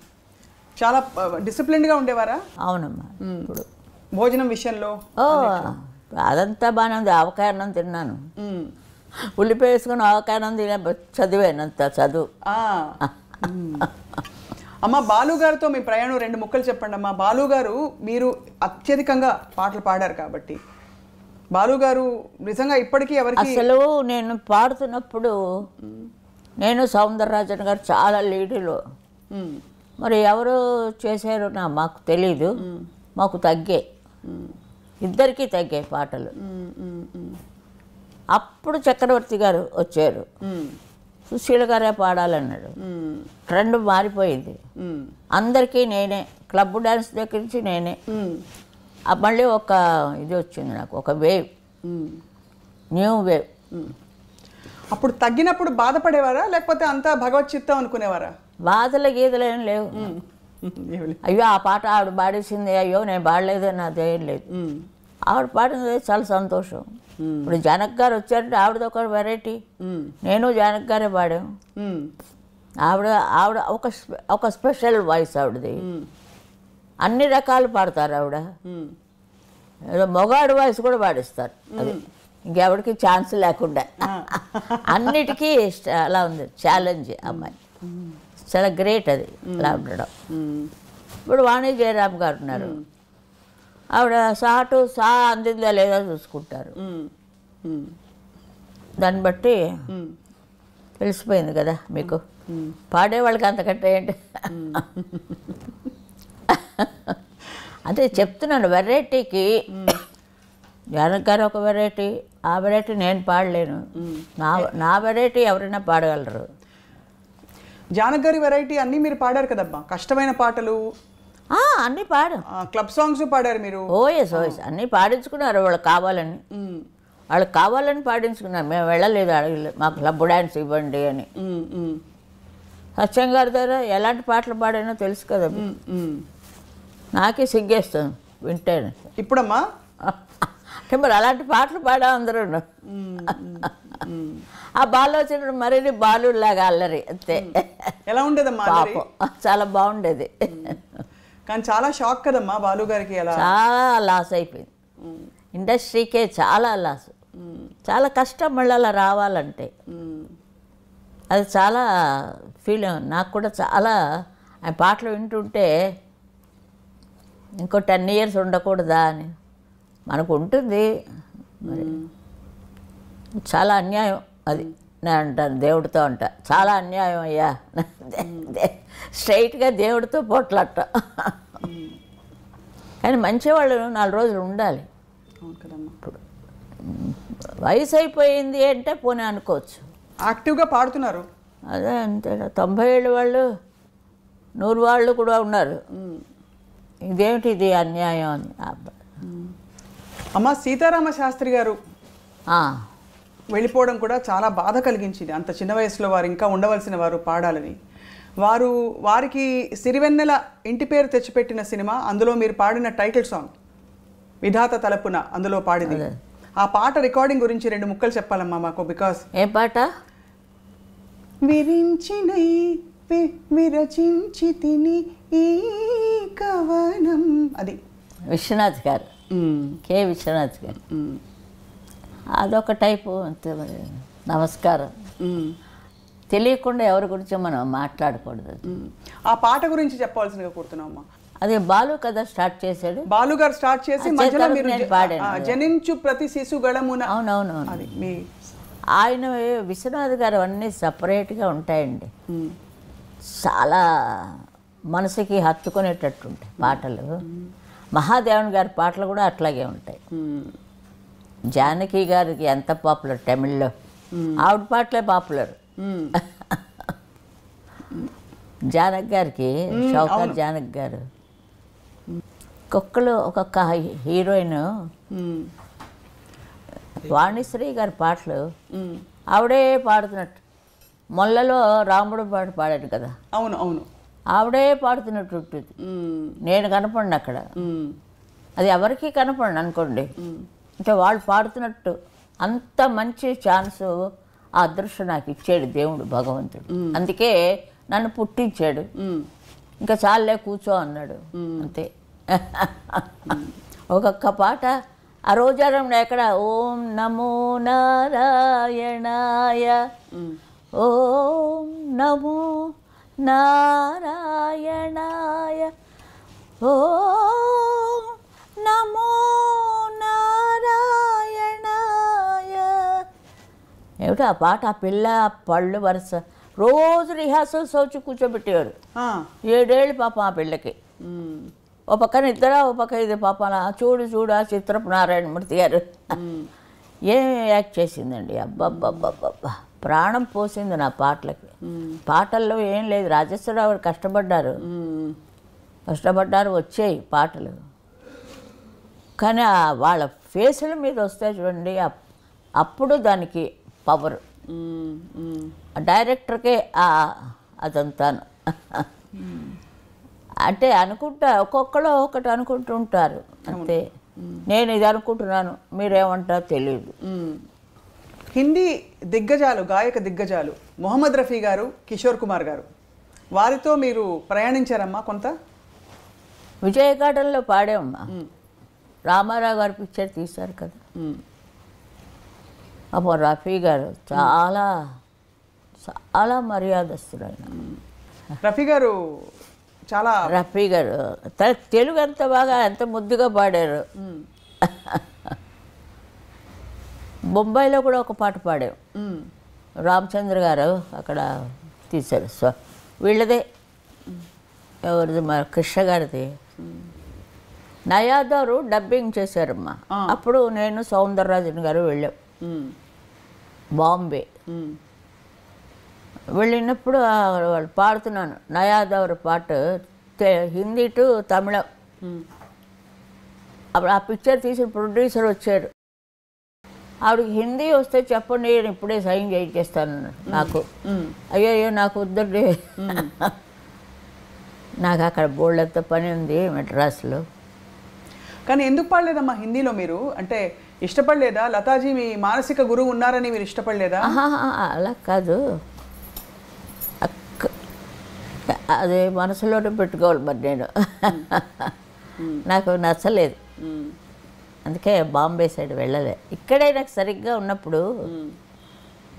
చాలా డిసిప్లిన్డ్గా ఉండేవారా? అవునమ్మా. ఇప్పుడు భోజనం విషయంలో అదంతా బాగానే ఉంది. ఆవకాయన్నం తిన్నాను, ఉల్లిపాయ వేసుకుని ఆవకాయన్నం తినే చదివానంత చదువు. అమ్మ బాలుగారితో మీ ప్రయాణం 2 ముక్కలు చెప్పండి అమ్మా. బాలుగారు మీరు అత్యధికంగా పాటలు పాడారు కాబట్టి బాలుగారు నిజంగా ఇప్పటికీ ఎవరికి అసలు నేను పాడుతున్నప్పుడు నేను సౌందరరాజన్ గారు చాలా లీడులో. మరి ఎవరు చేశారో మాకు తెలీదు. మాకు తగ్గాయి, ఇద్దరికీ తగ్గాయి పాటలు. అప్పుడు చక్రవర్తి గారు వచ్చారు. సుశీల గారే పాడాలన్నాడు. ట్రెండ్ మారిపోయింది. అందరికీ నేనే, క్లబ్ డ్యాన్స్ దగ్గర నుంచి నేనే. మళ్ళీ ఒక ఇది వచ్చింది నాకు, ఒక వేవ్, న్యూ వేవ్. అప్పుడు తగ్గినప్పుడు బాధపడేవారా లేకపోతే అంతా భగవత్ చిత్తం అనుకునేవారా? బాధలు గీతలు ఏం లేవు. అయ్యో ఆ పాట ఆవిడ పాడేసింది, అయ్యో నేను పాడలేదు అని అదేం లేదు. ఆవిడ పాడినది చాలా సంతోషం. ఇప్పుడు జానక్ గారు వచ్చారంటే ఆవిడది ఒక వెరైటీ, నేను జానక్ గారే పాడాము. ఆవిడ ఆవిడ ఒక స్పెషల్ వాయిస్ ఆవిడది. అన్ని రకాలు పాడతారు ఆవిడ. ఏదో మొగాడు వాయిస్ కూడా పాడిస్తారు. అది ఇంకెవరికి ఛాన్స్ లేకుండా అన్నిటికీ అలా ఉంది. ఛాలెంజ్ అమ్మాయి, చాలా గ్రేట్ అది అలా ఉండడం. ఇప్పుడు వాణి జయరామ్ గారు ఉన్నారు. ఆవిడ సా అందిందా లేదా చూసుకుంటారు. దాన్ని బట్టి తెలిసిపోయింది కదా మీకు. పాడేవాళ్ళకి అంతకంటే ఏంటి. అదే చెప్తున్నాను, వెరైటీకి జానకి గారు ఒక వెరైటీ, ఆ వెరైటీ నేను పాడలేను. నా వెరైటీ ఎవరైనా పాడగలరు. జానకి గారి వెరైటీ అన్నీ మీరు పాడారు కదమ్మా, కష్టమైన పాటలు అన్నీ పాడు, క్లబ్ సాంగ్స్ పాడారు మీరు. ఓఎస్ అన్నీ పాడించుకున్నారు వాళ్ళకి కావాలని. వాళ్ళకి కావాలని పాడించుకున్నారు, మేము వెళ్ళలేదు, అడగలేదు మాకు క్లబ్ డ్యాన్స్ ఇవ్వండి అని. సత్యం గారి దగ్గర ఎలాంటి పాటలు పాడానో తెలుసు కదా, నాకే సిగ్గేస్తుంది వింటేనే. ఇప్పుడమ్మా అంటే మరి అలాంటి పాటలు పాడా అందరూ. ఆ బాలు వచ్చినప్పుడు మరీ బాలులాగా అల్లరి అంతే. ఎలా ఉండేదమ్మా? పాపం చాలా బాగుండేది. కానీ చాలా షాక్ కదమ్మా బాలు గారికి. ఎలా చాలా లాస్ అయిపోయింది ఇండస్ట్రీకే, చాలా లాస్. చాలా కష్టం మళ్ళీ అలా రావాలంటే. అది చాలా ఫీల్ నాకు కూడా. చాలా ఆయన పాటలు వింటుంటే ఇంకో 10 years ఉండకూడదా అని మనకు ఉంటుంది. మరి చాలా అన్యాయం అది. నేను అంటాను దేవుడితో చాలా అన్యాయం అయ్యా, స్ట్రైట్గా దేవుడితో పోట్లాట. కానీ మంచివాళ్ళు 4 రోజులు ఉండాలి. ఇప్పుడు వయసు అయిపోయింది అంటే పోనీ అనుకోవచ్చు. యాక్టివ్గా పాడుతున్నారు. అదే అంతే. 90 ఏళ్ళ వాళ్ళు 100 వాళ్ళు కూడా ఉన్నారు. ఇదేమిటి ఇది అన్యాయం అని. అమ్మ సీతారామ శాస్త్రి గారు వెళ్ళిపోవడం కూడా చాలా బాధ కలిగించింది. అంత చిన్న వయసులో వారు ఇంకా ఉండవలసిన వారు పాడాలని. వారికి సిరివెన్నెల ఇంటి పేరు తెచ్చిపెట్టిన సినిమా, అందులో మీరు పాడిన టైటిల్ సాంగ్ విధాత తలపున అందులో పాడింది. ఆ పాట రికార్డింగ్ గురించి 2 ముక్కలు చెప్పాలమ్మా మాకు. బికాస్ ఏ పాట? విరించినై విరచించి తిని ఈ కవనం, అది విశ్వనాథ్ గారు, కే విశ్వనాథ్ గారు. అదొక టైపు అంతే. మరి నమస్కారం. తెలియకుండా ఎవరి గురించి మనం మాట్లాడకూడదు. ఆ పాట గురించి చెప్పవలసిందిగా కోరుతున్నామమ్మా. అదే బాలు కదా స్టార్ట్ చేశాడు. బాలు గారు స్టార్ట్ చేసి మధ్యలో మీరు పాడాను. జనించు ప్రతి శిశు గళమున. అవునవును. అది మీ ఆయన విశ్వనాథ్ గారు అన్నీ సపరేట్గా ఉంటాయండి. చాలా మనసుకి హత్తుకునేటట్టు ఉంటాయి పాటలు. మహాదేవన్ గారి పాటలు కూడా అట్లాగే ఉంటాయి. జానకి గారికి ఎంత పాపులర్ తమిళ్లో, ఆవిడ పాటలే పాపులర్. జానకి గారికి, షౌకత్ జానకి గారు, ఒక్కొక్క హీరోయిన్ వాణిశ్రీ గారి పాటలు ఆవిడే పాడుతున్నట్టు. మొల్లలో రాముడు పాట పాడాడు కదా. అవును అవును. ఆవిడే పాడుతున్నట్టు ఉంటుంది. నేను కనపడిన అక్కడ, అది ఎవరికి కనపడిన అనుకోండి. అంటే వాళ్ళు పాడుతున్నట్టు. అంత మంచి ఛాన్సు, ఆ అదృష్టం నాకు ఇచ్చాడు దేవుడు భగవంతుడు. అందుకే నన్ను పుట్టించాడు. ఇంకా చాలే కూర్చో అన్నాడు అంతే. ఒక్కొక్క పాట ఆ రోజారం ఎక్కడ ఓం నమో నారాయణాయ, ఓం నమో నారాయణాయ, ఓం నమో నారాయణాయ. ఏమిటి ఆ పాట? ఆ పిల్ల పళ్ళు వరుస రోజు రిహార్సల్స్ వచ్చి కూర్చోబెట్టేవారు. 7 ఏళ్ళు పాపం ఆ పిల్లకి. ఓ పక్కన ఇద్దరా, ఓ పక్క ఇది పాప. చూడు ఆ చిత్రపు నారాయణమూర్తి గారు ఏం యాక్ట్ చేసిందండి. అబ్బబ్బబ్బబ్బబ్బా, ప్రాణం పోసింది నా పాటలకి. పాటల్లో ఏం లేదు. రాజేశ్వరరావు గారు కష్టపడ్డారు, వచ్చాయి పాటలు. కానీ వాళ్ళ ఫేసుల మీద వస్తే చూడండి, అప్పుడు దానికి పవర్. డైరెక్టర్కే అదంతాను. అంటే అనుకుంటా, ఒక్కొక్కరు ఒకటి అనుకుంటూ ఉంటారు అంతే. నేను ఇది అనుకుంటున్నాను, మీరేమంటారో తెలియదు. హిందీ దిగ్గజాలు, గాయక దిగ్గజాలు మొహమ్మద్ రఫీ గారు, కిషోర్ కుమార్ గారు, వారితో మీరు ప్రయాణించారమ్మా కొంత? విజయఘాటంలో పాడామమ్మా. రామారావు గారు పిక్చర్ తీశారు కదా. అప్పుడు రఫీ గారు చాలా చాలా మర్యాదస్తుడు ఆయన. రఫీ గారు చాలా తెలుగు ఎంత బాగా, ఎంత ముద్దుగా పాడారు. బొంబాయిలో కూడా ఒక పాట పాడాం. రామచంద్ర గారు అక్కడ తీశారు. వీళ్ళదే, ఎవరిది, మరి కృష్ణ గారిది. నయాదారు డబ్బింగ్ చేశారమ్మా. అప్పుడు నేను సౌందరరాజన్ గారు వెళ్ళాం బాంబే. వెళ్ళినప్పుడు వాళ్ళు పాడుతున్నాను నయాదారు పాట, హిందీ టు తమిళం. అప్పుడు ఆ పిక్చర్ తీసిన ప్రొడ్యూసర్ వచ్చారు. ఆవిడకి హిందీ వస్తే చెప్పండి, నేను ఇప్పుడే సైన్ చేయించేస్తాను. నాకు అయ్యో నాకు వద్దండి, నాకు అక్కడ బోల్డంత పని ఉంది మెడ్రాస్లో. కానీ ఎందుకు పాడలేదమ్మా హిందీలో మీరు? అంటే ఇష్టపడలేదా? లతాజీ మీ మానసిక గురువు ఉన్నారని మీరు ఇష్టపడలేదా? అలా కాదు, అదే మనసులోనే పెట్టుకోవాలి మరి నేను. నాకు నచ్చలేదు, అందుకే బాంబే సైడ్ వెళ్ళలే. ఇక్కడే నాకు సరిగ్గా ఉన్నప్పుడు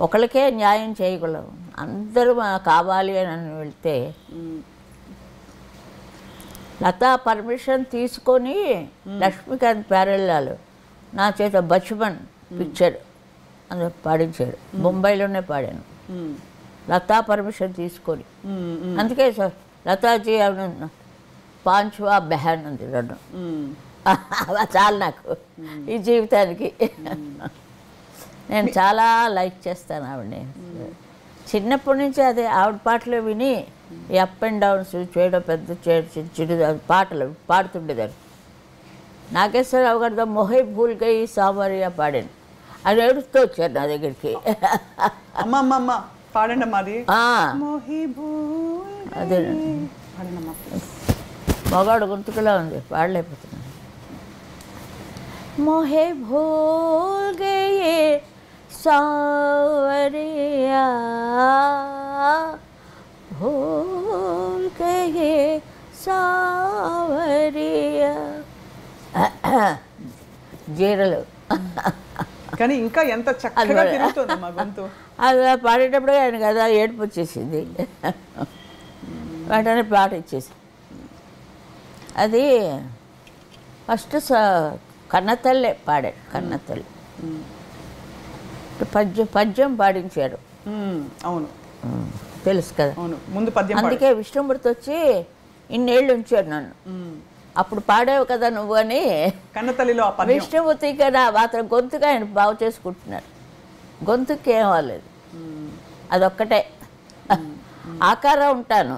ఒకరికే న్యాయం చేయగలం, అందరూ కావాలి అని వెళ్తే లతా పర్మిషన్ తీసుకొని లక్ష్మీకాంత్ ప్యారెల్లాలు నా చేత బచ్మన్ పిక్చర్ అందులో పాడించాడు. ముంబైలోనే పాడాను లతా పర్మిషన్ తీసుకొని. అందుకే సార్ లతాజీ పాంచ్వా బెహాన్ ఉంది రెండు, చాలు నాకు ఈ జీవితానికి. నేను చాలా లైక్ చేస్తాను ఆవిడని. చిన్నప్పటి నుంచి అదే ఆవిడ పాటలు విని ఈ అప్ అండ్ డౌన్స్ చేయడం, పెద్ద చిడు పాటలు పాడుతుండేదాన్ని. నాగేశ్వరరావు గారితో మొహై భూల్ గయి సామరియా పాడాను. అది ఏడుస్తూ వచ్చారు నా దగ్గరికి. అమ్మ పాడండి అమ్మా అది. అదే మగాడు గొంతుకులా ఉంది, పాడలేకపోతున్నాను. మొహే భూల్ గయే సావరియా భూల్ గయే సావరియా. జీరలు కానీ ఇంకా ఎంత చక్కగా తిరుగుతుందమ్మా గొంతు. అది పాడేటప్పుడు ఆయన కదా ఏడుపు వచ్చేసింది, వెంటనే పాట ఇచ్చేసి. అది ఫస్ట్ కన్నతల్లే పాడాడు, కన్నతల్లి పద్యం పాడించారు. అవును తెలుసు కదా, ముందు పద్యం. అందుకే విష్ణుమూర్తి వచ్చి ఇన్నేళ్ళు ఉంచాడు నన్ను. అప్పుడు పాడావు కదా నువ్వు అని కన్నతల్లిలో విష్ణుమూర్తి కదా మాత్రం గొంతుగా ఆయన బాగు చేసుకుంటున్నారు. గొంతుకి ఏం అవ్వలేదు, అదొక్కటే ఆకారం ఉంటాను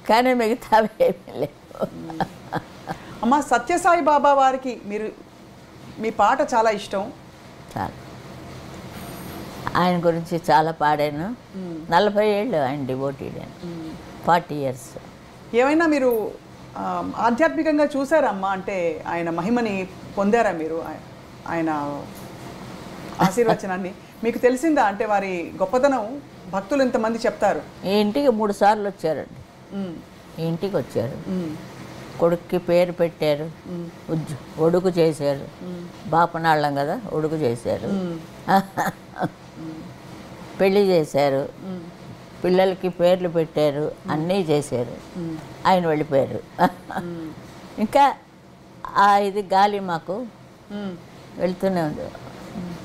కానీ మిగతావి ఏమీ లేవు. అమ్మ సత్యసాయి బాబా వారికి మీరు మీ పాట చాలా ఇష్టం. చాలా ఆయన గురించి చాలా పాడాను. 40 ఏళ్ళు ఆయన డివోటీడ్, 40 years. ఏమైనా మీరు ఆధ్యాత్మికంగా చూసారమ్మా? అంటే ఆయన మహిమని పొందారా మీరు? ఆయన ఆశీర్వచనాన్ని మీకు తెలిసిందా? అంటే వారి గొప్పతనం భక్తులు ఇంతమంది చెప్తారు. ఈ ఇంటికి 3 సార్లు వచ్చారండి. ఈ ఇంటికి వచ్చారు, కొడుక్కి పేరు పెట్టారు, ఒడుగు చేశారు. బాపనాళ్ళం కదా, ఒడుగు చేశారు, పెళ్ళి చేశారు, పిల్లలకి పేర్లు పెట్టారు, అన్నీ చేశారు. ఆయన వెళ్ళిపోయారు. ఇంకా ఇది గాలి మాకు వెళ్తూనే ఉంది,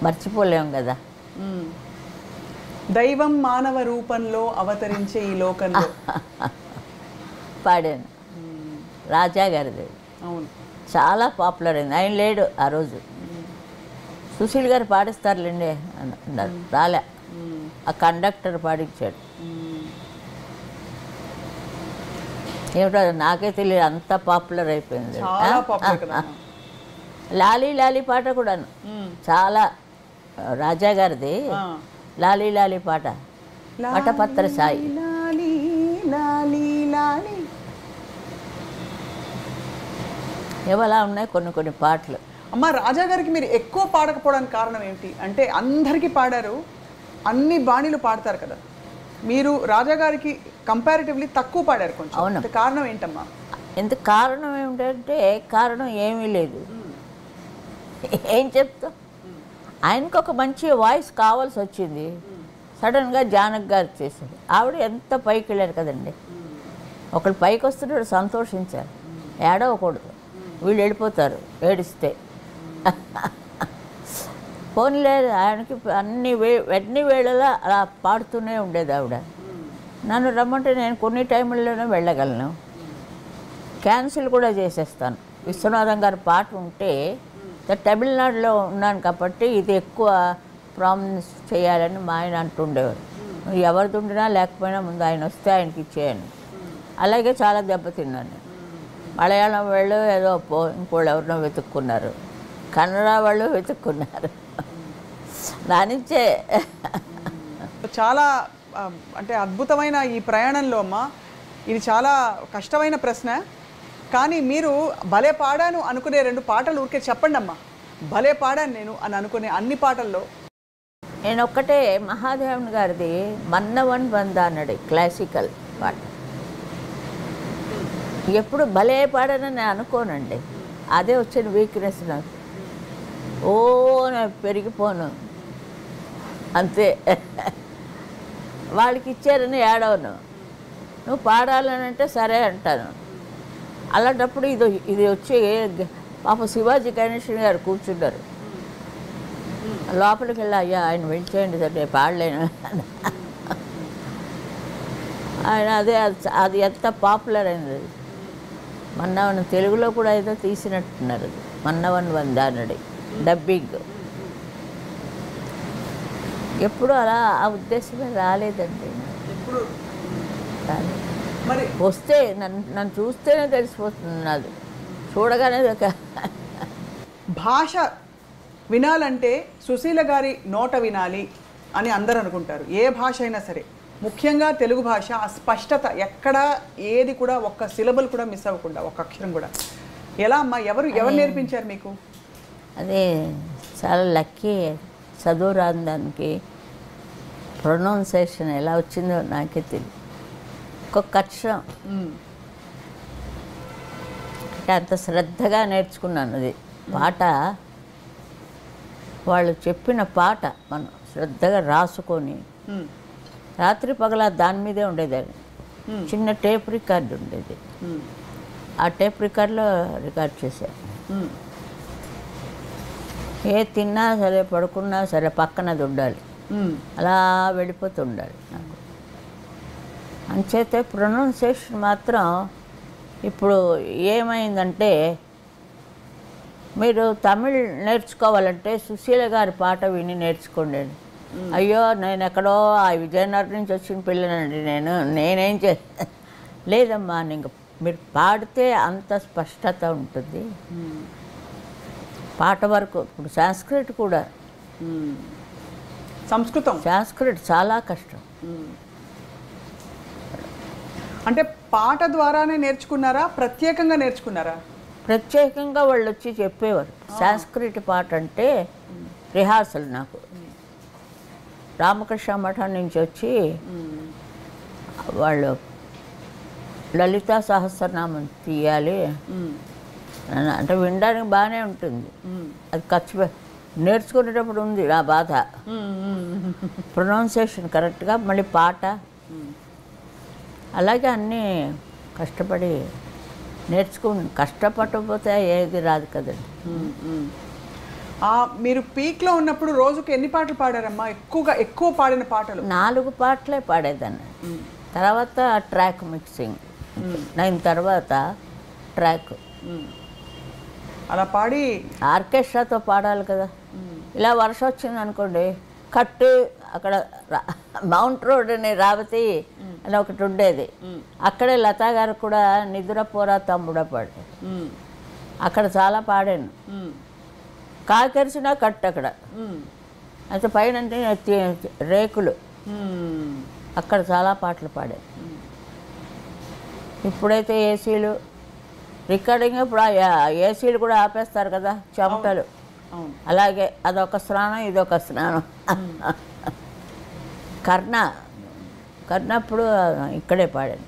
మర్చిపోలేము కదా. దైవం మానవ రూపంలో అవతరించే ఈ లోకంలో పాడాను. రాజా గారిది. అవును, చాలా పాపులర్ అయింది. ఆయన లేడు ఆ రోజు. సుశీల్ గారు పాడిస్తారులేండి అన్నారు, రాలే. ఆ కండక్టర్ పాడించాడు. ఏమిటో నాకే తెలియదు, అంత పాపులర్ అయిపోయింది. లాలీ లాలీ పాట కూడాను చాలా, రాజా గారిది లాలీ లాలీ పాట, పటపత్ర సాయి. ఏవలా ఉన్నాయి కొన్ని పాటలు. అమ్మ రాజా గారికి మీరు ఎక్కువ పాడకపోవడానికి కారణం ఏంటి? అంటే అందరికీ పాడారు, అన్ని బాణీలు పాడతారు కదా, మీరు రాజా గారికి కంపారిటివ్లీ తక్కువ పాడారు కొంచెం. అవును, కారణం ఏంటమ్మా? ఎందుకు కారణం ఏమిటంటే కారణం ఏమీ లేదు. ఏం చెప్తాం, ఆయనకు ఒక మంచి వాయిస్ కావాల్సి వచ్చింది. సడన్గా జానక్ గారు చేశారు. ఆవిడ ఎంత పైకి వెళ్ళారు కదండి. ఒకళ్ళు పైకి వస్తున్నాడు, సంతోషించారు, ఏడవకూడదు. వీళ్ళు వెళ్ళిపోతారు ఏడిస్తే. పోనీలేదు, ఆయనకి అన్ని వేళలా అలా పాడుతూనే ఉండేది ఆవిడ. నన్ను రమ్మంటే నేను కొన్ని టైంలోనే వెళ్ళగలను, క్యాన్సిల్ కూడా చేసేస్తాను. విశ్వనాథం గారి పాట ఉంటే తమిళనాడులో ఉన్నాను కాబట్టి ఇది ఎక్కువ ప్రామినెన్స్ చేయాలని మా ఆయన అంటుండేవారు. ఎవరిది ఉండినా లేకపోయినా ముందు ఆయన వస్తే ఆయనకి ఇచ్చేయను. అలాగే చాలా దెబ్బతిన్నాను. మలయాళం వాళ్ళు ఏదో ఇంకోళ్ళు ఎవరినో వెతుక్కున్నారు, కన్నడ వాళ్ళు వెతుక్కున్నారు. దానించే చాలా అంటే అద్భుతమైన ఈ ప్రయాణంలో అమ్మ ఇది చాలా కష్టమైన ప్రశ్న. కానీ మీరు భలే పాడాను అనుకునే 2 పాటలు ఊరికే చెప్పండి అమ్మా. భలే పాడాను నేను అని అనుకునే అన్ని పాటల్లో నేను ఒక్కటే మహాదేవన్ గారిది మన్నవన్ వందానడి క్లాసికల్ పాట. ఎప్పుడు భలే పాడానని నేను అనుకోనండి, అదే వచ్చిన వీక్నెస్ నాకు. ఓ నేను పెరిగిపోను అంతే. వాళ్ళకి ఇచ్చారని ఏడవను, నువ్వు పాడాలని అంటే సరే అంటాను. అలాంటప్పుడు ఇది వచ్చి పాప శివాజీ గణేషన్ గారు కూర్చున్నారు. లోపలికి వెళ్ళి అయ్యా ఆయన వెళ్ళిచేయండి సార్ నేను పాడలేను. ఆయన అది ఎంత పాపులర్ అయింది. మన్నవన్ తెలుగులో కూడా ఏదో తీసినట్టున్నారు, మన్నవన్ వందానడి డబ్బింగ్. ఎప్పుడు అలా ఆ ఉద్దేశమే రాలేదండి. మరి వస్తే నన్ను చూస్తేనే తెలిసిపోతుంది, నాది చూడగానే భాష వినాలంటే సుశీల గారి నోట వినాలి అని అందరూ అనుకుంటారు. ఏ భాష అయినా సరే, ముఖ్యంగా తెలుగు భాష ఆ స్పష్టత ఎక్కడా ఏది కూడా ఒక్క సిలబుల్ కూడా మిస్ అవ్వకుండా, ఒక్క అక్షరం కూడా. ఎలా అమ్మా, ఎవరు నేర్పించారు మీకు? అదే చాలా లక్కీ. చదువు రాని దానికి ప్రొనౌన్సియేషన్ ఎలా వచ్చిందో నాకే తెలియదు. ఒక్కొక్క అక్షరం అంటే అంత శ్రద్ధగా నేర్చుకున్నాను. అది పాట వాళ్ళు చెప్పిన పాట మనం శ్రద్ధగా రాసుకొని రాత్రి పగల దాని మీదే ఉండేదాన్ని. చిన్న టేప్ రికార్డు ఉండేది, ఆ టేప్ రికార్డులో రికార్డ్ చేశాను. ఏ తిన్నా సరే పడుకున్నా సరే పక్కనది ఉండాలి, అలా వెళ్ళిపోతూ ఉండాలి నాకు. అంచేతే ప్రొనౌన్సియేషన్ మాత్రం ఇప్పుడు ఏమైందంటే, మీరు తమిళ్ నేర్చుకోవాలంటే సుశీల గారి పాట విని నేర్చుకోండి. అయ్యో నేను ఎక్కడో ఆ విజయనగరం నుంచి వచ్చిన పిల్లనండి నేనేం లేదమ్మా. ఇంకా మీరు పాడితే అంత స్పష్టత ఉంటుంది పాట వరకు. ఇప్పుడు సంస్కృత్ కూడా, సంస్కృత్ చాలా కష్టం. అంటే పాట ద్వారానే నేర్చుకున్నారా, ప్రత్యేకంగా నేర్చుకున్నారా? ప్రత్యేకంగా వాళ్ళు వచ్చి చెప్పేవారు. సంస్కృత్ పాట అంటే రిహార్సల్ నాకు రామకృష్ణ మఠం నుంచి వచ్చి వాళ్ళు లలితా సహస్రనామం తీయాలి అంటే వినడానికి బాగానే ఉంటుంది, అది ఖర్చు నేర్చుకునేటప్పుడు ఉంది నా బాధ. ప్రొనౌన్సియేషన్ కరెక్ట్గా, మళ్ళీ పాట, అలాగే అన్నీ కష్టపడి కష్టపడకపోతే ఏది రాదు కదండి. మీరు పీక్లో ఉన్నప్పుడు రోజుకు ఎన్ని పాటలు పాడారమ్మా? ఎక్కువ పాడిన పాటలు? 4 పాటలే పాడేదాన్ని. తర్వాత ట్రాక్ మిక్సింగ్, 9 తర్వాత ట్రాక్. అలా పాడి ఆర్కెస్ట్రాతో పాడాలి కదా. ఇలా వర్షం వచ్చింది అనుకోండి, కట్టు అక్కడ మౌంట్ రోడ్ అని రావతి అని ఒకటి ఉండేది, అక్కడే లతా గారు కూడా నిద్రపోరా తమ్ముడా పాడారు. అక్కడ చాలా పాడాను. కాకెరిసిన కట్టు అక్కడ, అయితే పైన రేకులు, అక్కడ చాలా పాటలు పాడాను. ఇప్పుడైతే ఏసీలు రికార్డింగ్, ఇప్పుడు ఏసీలు కూడా ఆపేస్తారు కదా, చెమటలు. అలాగే అదొక స్నానం, ఇదొక స్నానం. కర్ణప్పుడు ఇక్కడే పాడాను,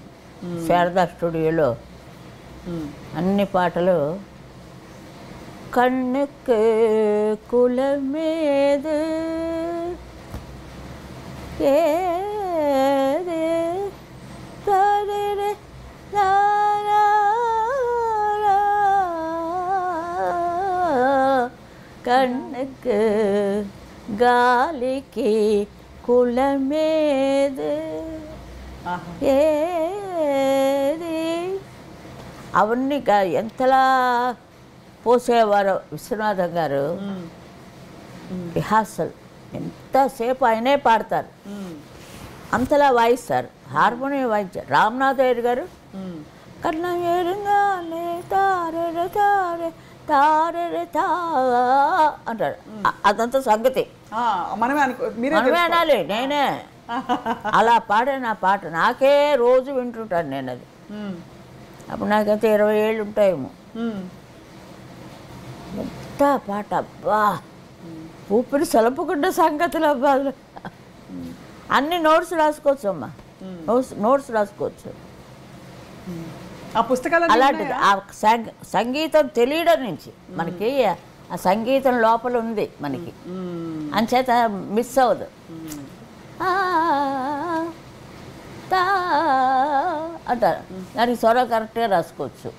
శారదా స్టూడియోలో అన్ని పాటలు. కన్నుకు కులమేదు ఏదే తరే కన్నుకు గాలికి కులమేదు ఏది అవన్నీ ఎంతలా పోసేవారు విశ్వనాథం గారు. రిహార్సల్ ఎంతసేపు ఆయనే పాడతారు, అంతలా వాయిస్తారు, హార్మోనియం వాయించారు. రామనాథయ్య గారు కన్నా ఏరుగానే తారే తారే తారే తా అంటారు. అదంతా సంగతి మనమే అనాలి. నేనే అలా పాడే నా పాట నాకే రోజు వింటుంటాను నేను. అది అప్పుడు నాకైతే 20 ఏళ్ళు ఉంటాయేమో. ఎంత పాట అబ్బా, ఊపిరి సలపకుండా సంగతులు అబ్బా. అన్ని నోట్స్ రాసుకోవచ్చు అమ్మా, నోట్స్ రాసుకోవచ్చు. ఆ పుస్తకాలు అలాంటిది ఆ సంగీతం తెలియడం నుంచి మనకి ఆ సంగీతం లోపల ఉంది మనకి, అంచేత మిస్ అవ్వదు. అంటారు దానికి స్వరం కరెక్ట్గా రాసుకోవచ్చు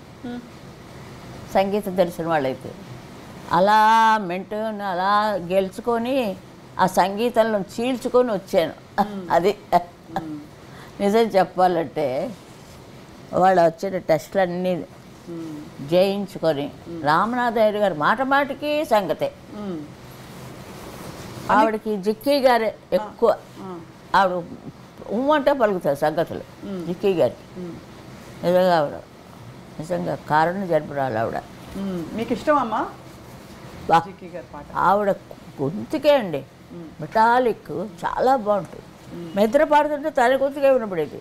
సంగీతం తెలిసిన వాళ్ళైతే. అలా మెంటూని అలా గెలుచుకొని ఆ సంగీతంలో చీల్చుకొని వచ్చాను. అది నిజం చెప్పాలంటే వాళ్ళు వచ్చిన టెస్టులన్నీ జయించుకొని రామనాథయ్య గారు మాట మాటికి సంగతే. ఆవిడకి జిక్కీ గారే ఎక్కువ, ఆవిడ అంటే పలుకుతారు సంగతులు జిక్కీ గారికి. నిజంగా ఆవిడ నిజంగా కారణం జరుపురాలి ఆవిడ. మీకు ఇష్టమమ్మా ఆవిడ గొంతుకే అండి, మెటాలిక్ చాలా బాగుంటుంది. మెద్ర పాడుతుంటే తన గొంతుకే వినపడేది,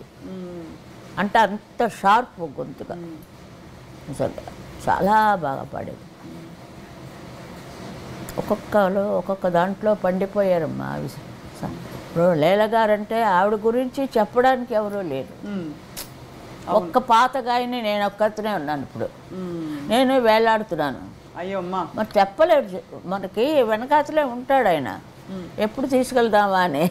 అంటే అంత షార్ప్ గొంతుగా నిజంగా చాలా బాగా పాడేది. ఒక్కొక్క దాంట్లో పండిపోయారమ్మా. ఇప్పుడు లీల గారంటే ఆవిడ గురించి చెప్పడానికి ఎవరూ లేరు. ఒక్క పాత గాయని నేను ఒక్కతనే ఉన్నాను. ఇప్పుడు నేను వేలాడుతున్నాను. అయ్యమ్మా మరి చెప్పలేదు, మనకి వెనకాతలే ఉంటాడు ఆయన, ఎప్పుడు తీసుకెళ్దామా అని.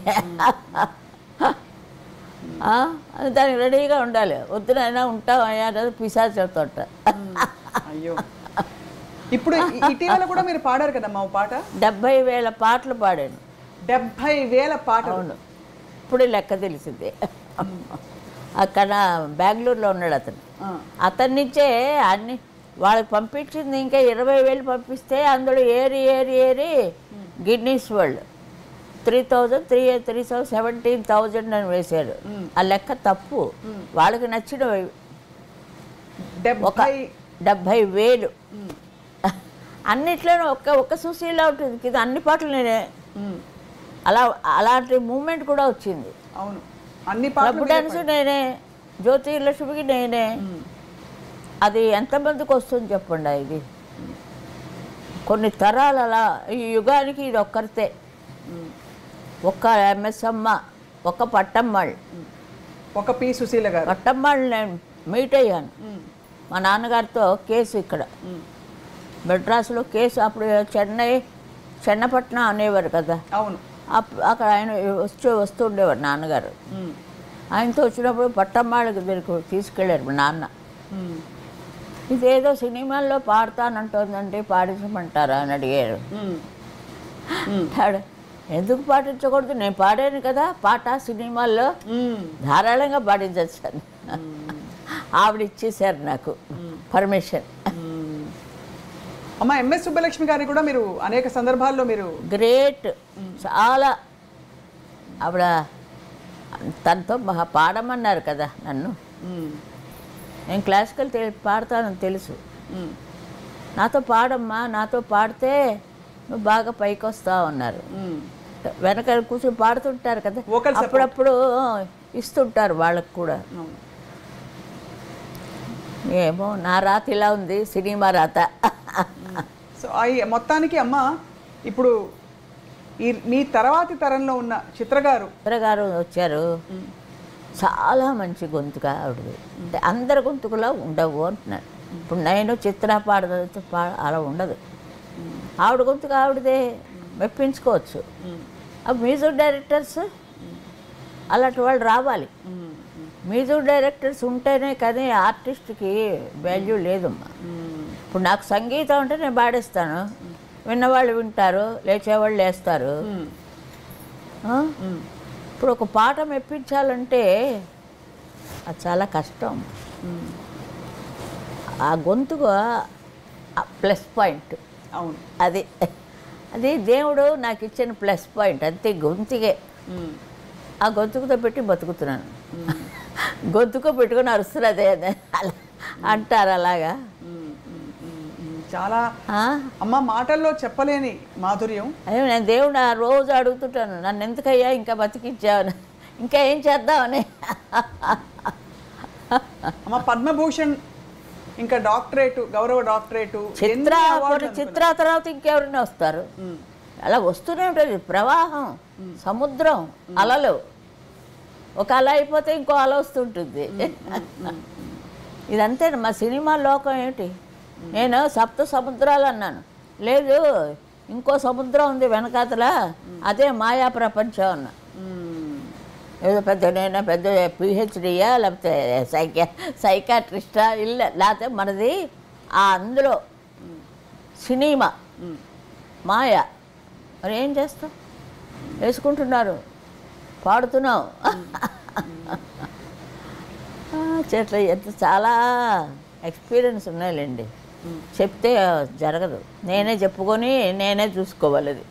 దానికి రెడీగా ఉండాలి. వద్దునైనా ఉంటామయ్యా అనేది పిశాచంతో. అయ్యో, ఇప్పుడు ఇటీవల కూడా మీరు పాడారు కదమ్మా ఓ పాట. 70,000 పాటలు పాడాను. 70,000 పాటలు? అవును, ఇప్పుడే లెక్క తెలిసింది. అక్కడ బెంగళూరులో ఉన్నాడు అతను. అతని నుంచే అన్ని వాళ్ళకి పంపించింది. ఇంకా 20,000 పంపిస్తే అందులో ఏరి గిన్నీస్ వరల్డ్ 17,000 అని వేశారు. ఆ లెక్క తప్పు. వాళ్ళకి నచ్చిన 70,000 అన్నిట్లోనూ ఒక్క సుశీల ఉంటుంది. ఇది అన్ని పాటలు నేనే. అలాంటి మూమెంట్ కూడా వచ్చింది. అవును, అన్ని పాటలు డాన్స్ నేనే, జ్యోతి లక్ష్మికి నేనే. అది ఎంతమందికి వస్తుంది చెప్పండి. ఇది కొన్ని తరాలు అలా, ఈ యుగానికి ఇది ఒక్కరితే. ఒక్క ఎంఎస్ అమ్మ, ఒక్క పట్టమ్మాళ్ళు, ఒక పి సుశీల గారు. పట్టమ్మాళ్ళు నేను మీట్ అయ్యాను మా నాన్నగారితో. కేసు ఇక్కడ మెడ్రాస్లో కేసు. అప్పుడు చెన్నపట్నం అనేవారు కదా. అవును, అక్కడ ఆయన వస్తుండేవారు నాన్నగారు. ఆయనతో వచ్చినప్పుడు పట్టమ్మాళ్ళకి దగ్గరికి తీసుకెళ్ళారు మా నాన్న. ఇదేదో సినిమాల్లో పాడతానంటుందంటే పాడించమంటారా అని అడిగారు. ఎందుకు పాటించకూడదు, నేను పాడాను కదా పాట సినిమాల్లో, ధారాళంగా పాటించాను. ఆవిడ ఇచ్చేసారు నాకు పర్మిషన్. అమ్మ ఎంఎస్ సుబ్బలక్ష్మి గారిని కూడా మీరు అనేక సందర్భాల్లో మీరు గ్రేట్, చాలా ఆవిడ తనతో పాడమన్నారు కదా నన్ను. నేను క్లాసికల్ పాడతానని తెలుసు. నాతో పాడమ్మా, నాతో పాడితే నువ్వు బాగా పైకి వస్తావు అన్నారు. వెనక కూర్చొని పాడుతుంటారు కదా, అప్పుడప్పుడు ఇస్తుంటారు వాళ్ళకు కూడా. ఏమో నా రాత ఇలా ఉంది, సినిమా రాత. సో మొత్తానికి అమ్మ, ఇప్పుడు మీ తర్వాతి తరంలో ఉన్న చిత్రగారు వచ్చారు. చాలా మంచి గొంతుగా ఆవిడది. అంటే అందరి గొంతుకులో ఉండవు అంటున్నారు. ఇప్పుడు నేను చిత్ర పాడదంతో అలా ఉండదు. ఆవిడ గొంతుగా ఆవిడదే, మెప్పించుకోవచ్చు. అప్పుడు మ్యూజిక్ డైరెక్టర్స్ అలాంటి వాళ్ళు రావాలి. మ్యూజిక్ డైరెక్టర్స్ ఉంటేనే కానీ ఆర్టిస్ట్కి వాల్యూ లేదమ్మా. ఇప్పుడు నాకు సంగీతం అంటే నేను పాడేస్తాను, విన్నవాళ్ళు వింటారు, లేచేవాళ్ళు లేస్తారు. ఇప్పుడు ఒక పాట మెప్పించాలంటే అది చాలా కష్టం. ఆ గొంతుగా ప్లస్ పాయింట్. అవును. అది అది దేవుడు నాకు ఇచ్చిన ప్లస్ పాయింట్ అంతే. గొంతుకే ఆ గొంతుకుతో పెట్టి బతుకుతున్నాను. గొంతుకో పెట్టుకొని అరుస్తున్నదే అలా అంటారు. అలాగా చాలా అమ్మ మాటల్లో చెప్పలేని మాధుర్యం. అదే నేను దేవుడు ఆ రోజు అడుగుతుంటాను, నన్ను ఎందుకయ్యా ఇంకా బతికించావని, ఇంకా ఏం చేద్దామని. అమ్మ పద్మభూషణ్, ఇంకా డాక్టరేటు, గౌరవ డాక్టరేటు, చిత్ర తర్వాత ఇంకెవరైనా వస్తారు. అలా వస్తూనే ఉంటుంది ప్రవాహం, సముద్రం, అలలు. ఒక అల అయిపోతే ఇంకో అల వస్తుంటుంది. ఇదంతే మా సినిమా లోకం ఏంటి. నేను సప్త సముద్రాలు అన్నాను, లేదు ఇంకో సముద్రం ఉంది వెనకాతల, అదే మాయా ప్రపంచం అన్నా. ఏదో నేను పెద్ద పిహెచ్డియా లేకపోతే సైకాట్రిస్టా ఇల్ల, లేకపోతే మనది అందులో సినిమా మాయ. మరి ఏం చేస్తాం, వేసుకుంటున్నారు, పాడుతున్నాం. చెట్ల ఎంత చాలా ఎక్స్పీరియన్స్ ఉన్నాయిలేండి. చెప్తే జరగదు, నేనే చెప్పుకొని నేనే చూసుకోవాలి. అది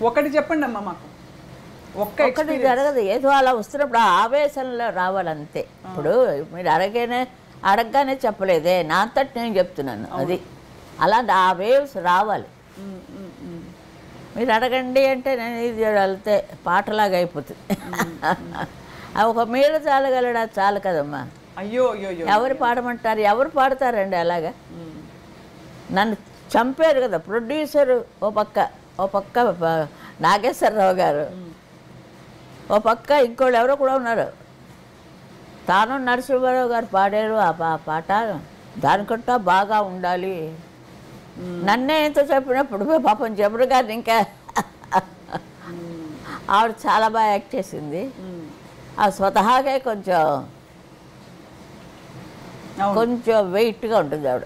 ఒకటి చెప్పండి అమ్మ మాకు. ఒక్కటి జరగదు, ఏదో అలా వస్తున్నప్పుడు ఆవేశంలో రావాలంతే. ఇప్పుడు మీరు అడగగానే చెప్పలేదే, నా అంతటి నేను చెప్తున్నాను. అది అలా ఆ వేవ్స్ రావాలి. మీరు అడగండి అంటే నేను ఇది వెళ్తే పాటలాగా అయిపోతుంది. ఒక మీరు చాలగలడా చాలు కదమ్మా. అయ్యో ఎవరు పాడమంటారు, ఎవరు పాడతారండి అలాగా. నన్ను చంపారు కదా ప్రొడ్యూసరు ఓ పక్క నాగేశ్వరరావు గారు, ఓ పక్క ఇంకోళ్ళు ఎవరో కూడా ఉన్నారు. తాను నరసింహారావు గారు పాడారు ఆ పాట, దానికంటా బాగా ఉండాలి. నన్నే ఎంతో చెప్పినప్పుడు పాపం జబరు గారిని ఇంకా ఆవిడ చాలా బాగా యాక్ట్ చేసింది. ఆ స్వతహాగా కొంచెం వెయిట్గా ఉంటుంది ఆవిడ,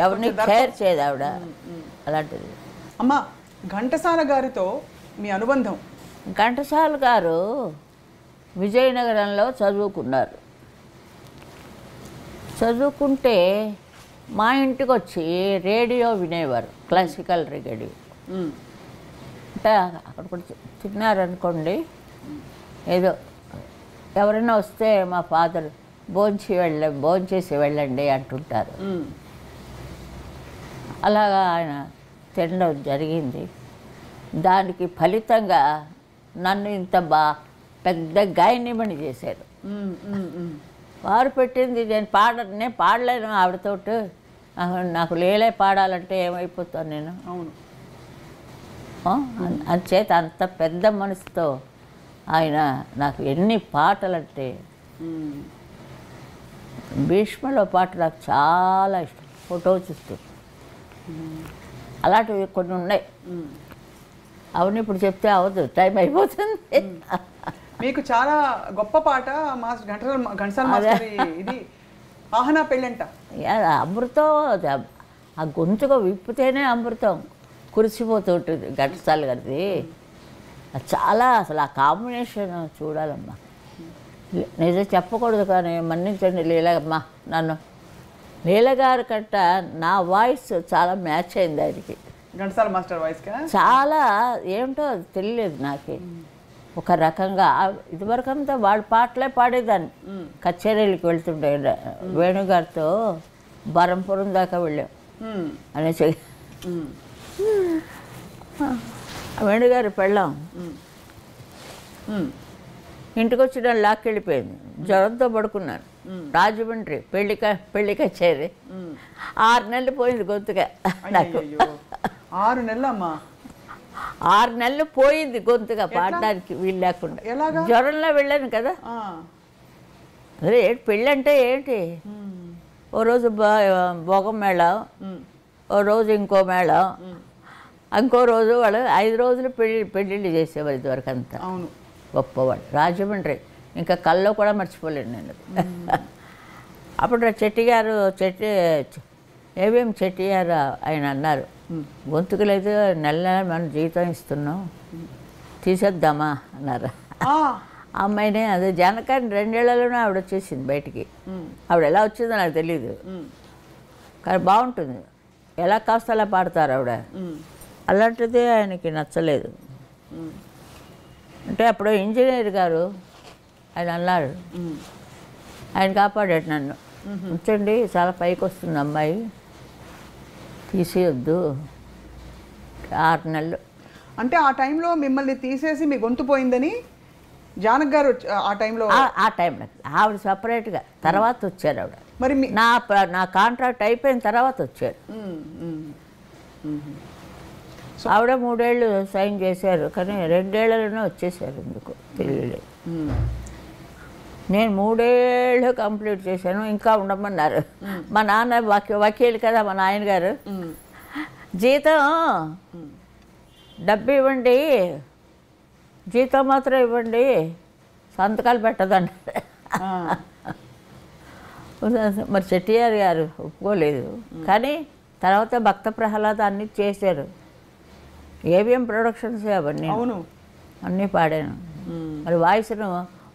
ఎవరిని కేర్ చేయదు ఆవిడ. అలాంటిది. అమ్మా ఘంటసాల గారితో మీ అనుబంధం? ఘంటసాల గారు విజయనగరంలో చదువుకున్నారు. చదువుకుంటే మా ఇంటికి వచ్చి రేడియో వినేవారు, క్లాసికల్ రేడియో. అంటే అక్కడ కూడా తిన్నారనుకోండి, ఏదో ఎవరైనా వస్తే మా ఫాదర్ భోంచేసి వెళ్ళండి అంటుంటారు. అలాగా ఆయన తినడం జరిగింది. దానికి ఫలితంగా నన్ను ఇంత పెద్ద గాయనిమణి చేశారు. వారు పెట్టింది నేను పాడలేను ఆవిడతోటి. నాకు లేలే పాడాలంటే ఏమైపోతాను నేను. అవును. అంచేత అంత పెద్ద మనసుతో ఆయన నాకు ఎన్ని పాటలంటే, భీష్మలో పాట నాకు చాలా ఇష్టం. ఫోటో చూస్తూ అలాంటివి కొన్ని ఉన్నాయి. అవును, ఇప్పుడు చెప్తే అవద్దు, టైం అయిపోతుంది. మీకు చాలా గొప్ప పాట ఘంటసాల మాస్టర్ ఇది ఆహనా పెళ్ళంట. అమృతం, ఆ గొంతుగా విప్పితేనే అమృతం కురిసిపోతుంటుంది ఘంటసాల గారిది. చాలా అసలు ఆ కాంబినేషన్ చూడాలమ్మా. నిజం చెప్పకూడదు కానీ మన్నించండి లీలమ్మా, నన్ను లీలగారి కంట నా వాయిస్ చాలా మ్యాచ్ అయింది ఆయనకి. ఘంటసాల మాస్టర్ వాయిస్ చాలా ఏమిటో తెలియలేదు నాకు. ఒక రకంగా ఇదివరకంతా వాడు పాటలే పాడేదాన్ని. కచేరీలకు వెళ్తుండే వేణుగారితో బరంపురం దాకా వెళ్ళాం అనేసి. వేణుగారి పెళ్ళాం ఇంటికి వచ్చి నన్ను లాక్కెళ్ళిపోయింది. జ్వరంతో పడుకున్నాను. రాజమండ్రి పెళ్లి కచేరీ 6 నెలలు పోయింది గొంతుగా నాకు. 6 నెలలమ్మా? 6 నెలలు పోయింది గొంతుగా పాడడానికి వీలు లేకుండా. జ్వరంలో వెళ్ళాను కదా. అదే పెళ్ళి అంటే ఏంటి, ఓ రోజు భోగం మేళం, ఓ రోజు ఇంకో మేళం, ఇంకో రోజు వాళ్ళు 5 రోజులు పెళ్ళిళ్ళు చేసేవారు ఇదివరకు అంతా. గొప్పవాడు రాజమండ్రి, ఇంకా కల్లో కూడా మర్చిపోలేను నేను. అప్పుడు ఏవేం చెట్టి గారు ఆయన అన్నారు, గొంతుకు లేదు, నెల మనం జీతం ఇస్తున్నాం, తీసేద్దామా అన్నారు. ఆ అమ్మాయినే అదే జనకాన్ని 2 ఏళ్లలోనే ఆవిడ వచ్చేసింది బయటికి. ఆవిడ ఎలా వచ్చిందో నాకు తెలీదు. కానీ బాగుంటుంది, ఎలా కాస్త అలా పాడతారు ఆవిడ. అలాంటిది ఆయనకి నచ్చలేదు. అంటే అప్పుడు ఇంజనీర్ గారు ఆయన అన్నారు, ఆయన కాపాడాడు నన్ను. ఉంచండి, చాలా పైకి వస్తుంది అమ్మాయి, తీసేయొద్దు. 6 నెలలు. అంటే ఆ టైంలో మిమ్మల్ని తీసేసి మీ గొంతు పోయిందని జానక్ గారు ఆ టైంలో ఆ టైంలో ఆవిడ సపరేట్గా తర్వాత వచ్చారు ఆవిడ. మరి నా కాంట్రాక్ట్ అయిపోయిన తర్వాత వచ్చారు. ఆవిడ 3 ఏళ్ళు సైన్ చేశారు, కానీ 2 ఏళ్లలోనే వచ్చేసారు. ఎందుకు తెలియలేదు. నేను 3 ఏళ్ళు కంప్లీట్ చేశాను, ఇంకా ఉండమన్నారు. మా నాన్న వకీలు కదా మా నాయనగారు. జీతం డబ్బు ఇవ్వండి, జీతం మాత్రం ఇవ్వండి, సంతకాలు పెట్టదండి. మరి చెట్టియార్ గారు ఒప్పుకోలేదు. కానీ తర్వాత భక్త ప్రహ్లాద అన్నీ చేశారు. ఏవిఎం ప్రొడక్షన్స్ అవన్నీ అన్నీ పాడాను. మరి వాయిస్ను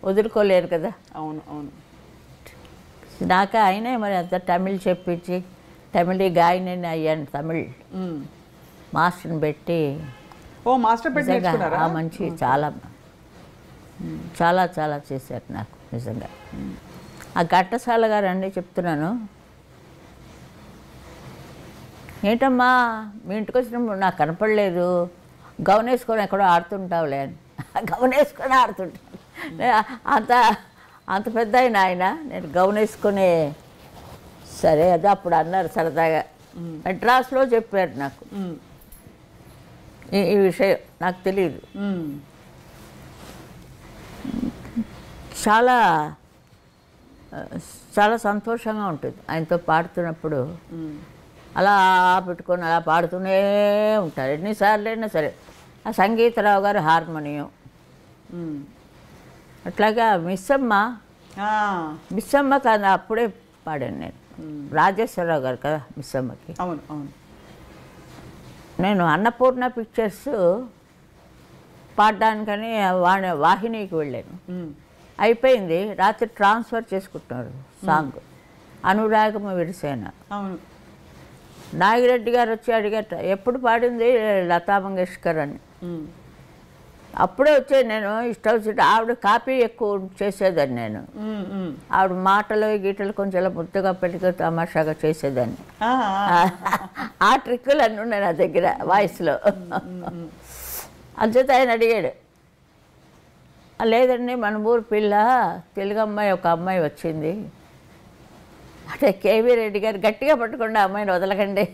వదులుకోలేరు కదా. అవును అవును. నాకు ఆయనే మరి అంత తమిళ్ చెప్పించి తమిళ గాయని అయ్యాను. తమిళ్ మాస్టర్ని పెట్టి మాస్టర్ పెట్టి మంచి చాలా చాలా చాలా చేశారు నాకు నిజంగా. ఆ ఘట్టసాల గారు అండి చెప్తున్నాను, ఏంటమ్మా మీ ఇంటికి వచ్చినప్పుడు నాకు కనపడలేదు, గౌన్ వేసుకొని ఎక్కడో ఆడుతుంటావులే అని. గౌన్ వేసుకొని ఆడుతుంటాను. అంత పెద్ద ఆయన నేను గౌన్ వేసుకొని. సరే అది అప్పుడు అన్నారు సరదాగా. మెడ్రాస్లో చెప్పారు నాకు ఈ విషయం, నాకు తెలియదు. చాలా చాలా సంతోషంగా ఉంటుంది ఆయనతో పాడుతున్నప్పుడు. అలా పెట్టుకొని అలా పాడుతూనే ఉంటారు ఎన్నిసార్లు అయినా సరే. ఆ సంగీతరావు గారు హార్మోనియం, అట్లాగా మిస్సమ్మ కాదు అప్పుడే పాడాను నేను. రాజేశ్వరరావు గారు కదా మిస్సమ్మకి. అవును అవును. నేను అన్నపూర్ణ పిక్చర్స్ పాడడానికని వాహినికి వెళ్ళాను. అయిపోయింది, రాత్రి ట్రాన్స్ఫర్ చేసుకుంటున్నారు సాంగ్. అనురాగము విరిసేన. అవును. నాగిరెడ్డి గారు వచ్చి అడిగారు, ఎప్పుడు పాడింది లతా మంగేష్కర్ అని. అప్పుడే వచ్చేది. నేను ఇష్టం వచ్చినట్టు ఆవిడ కాపీ ఎక్కువ చేసేదాన్ని. నేను ఆవిడ మాటలు గీటలు కొంచెం ముద్దుగా పెట్టుకు తమాషాగా చేసేదాన్ని. ఆ ట్రిక్కులు అన్నీ ఉన్నాయి నా దగ్గర వాయిస్లో. అంచేత ఆయన అడిగాడు, లేదండి మన ఊరు పిల్ల తెలుగు అమ్మాయి ఒక అమ్మాయి వచ్చింది అంటే కేవీ రెడ్డి గారు గట్టిగా పట్టుకోండి, అమ్మాయిని వదలకండి,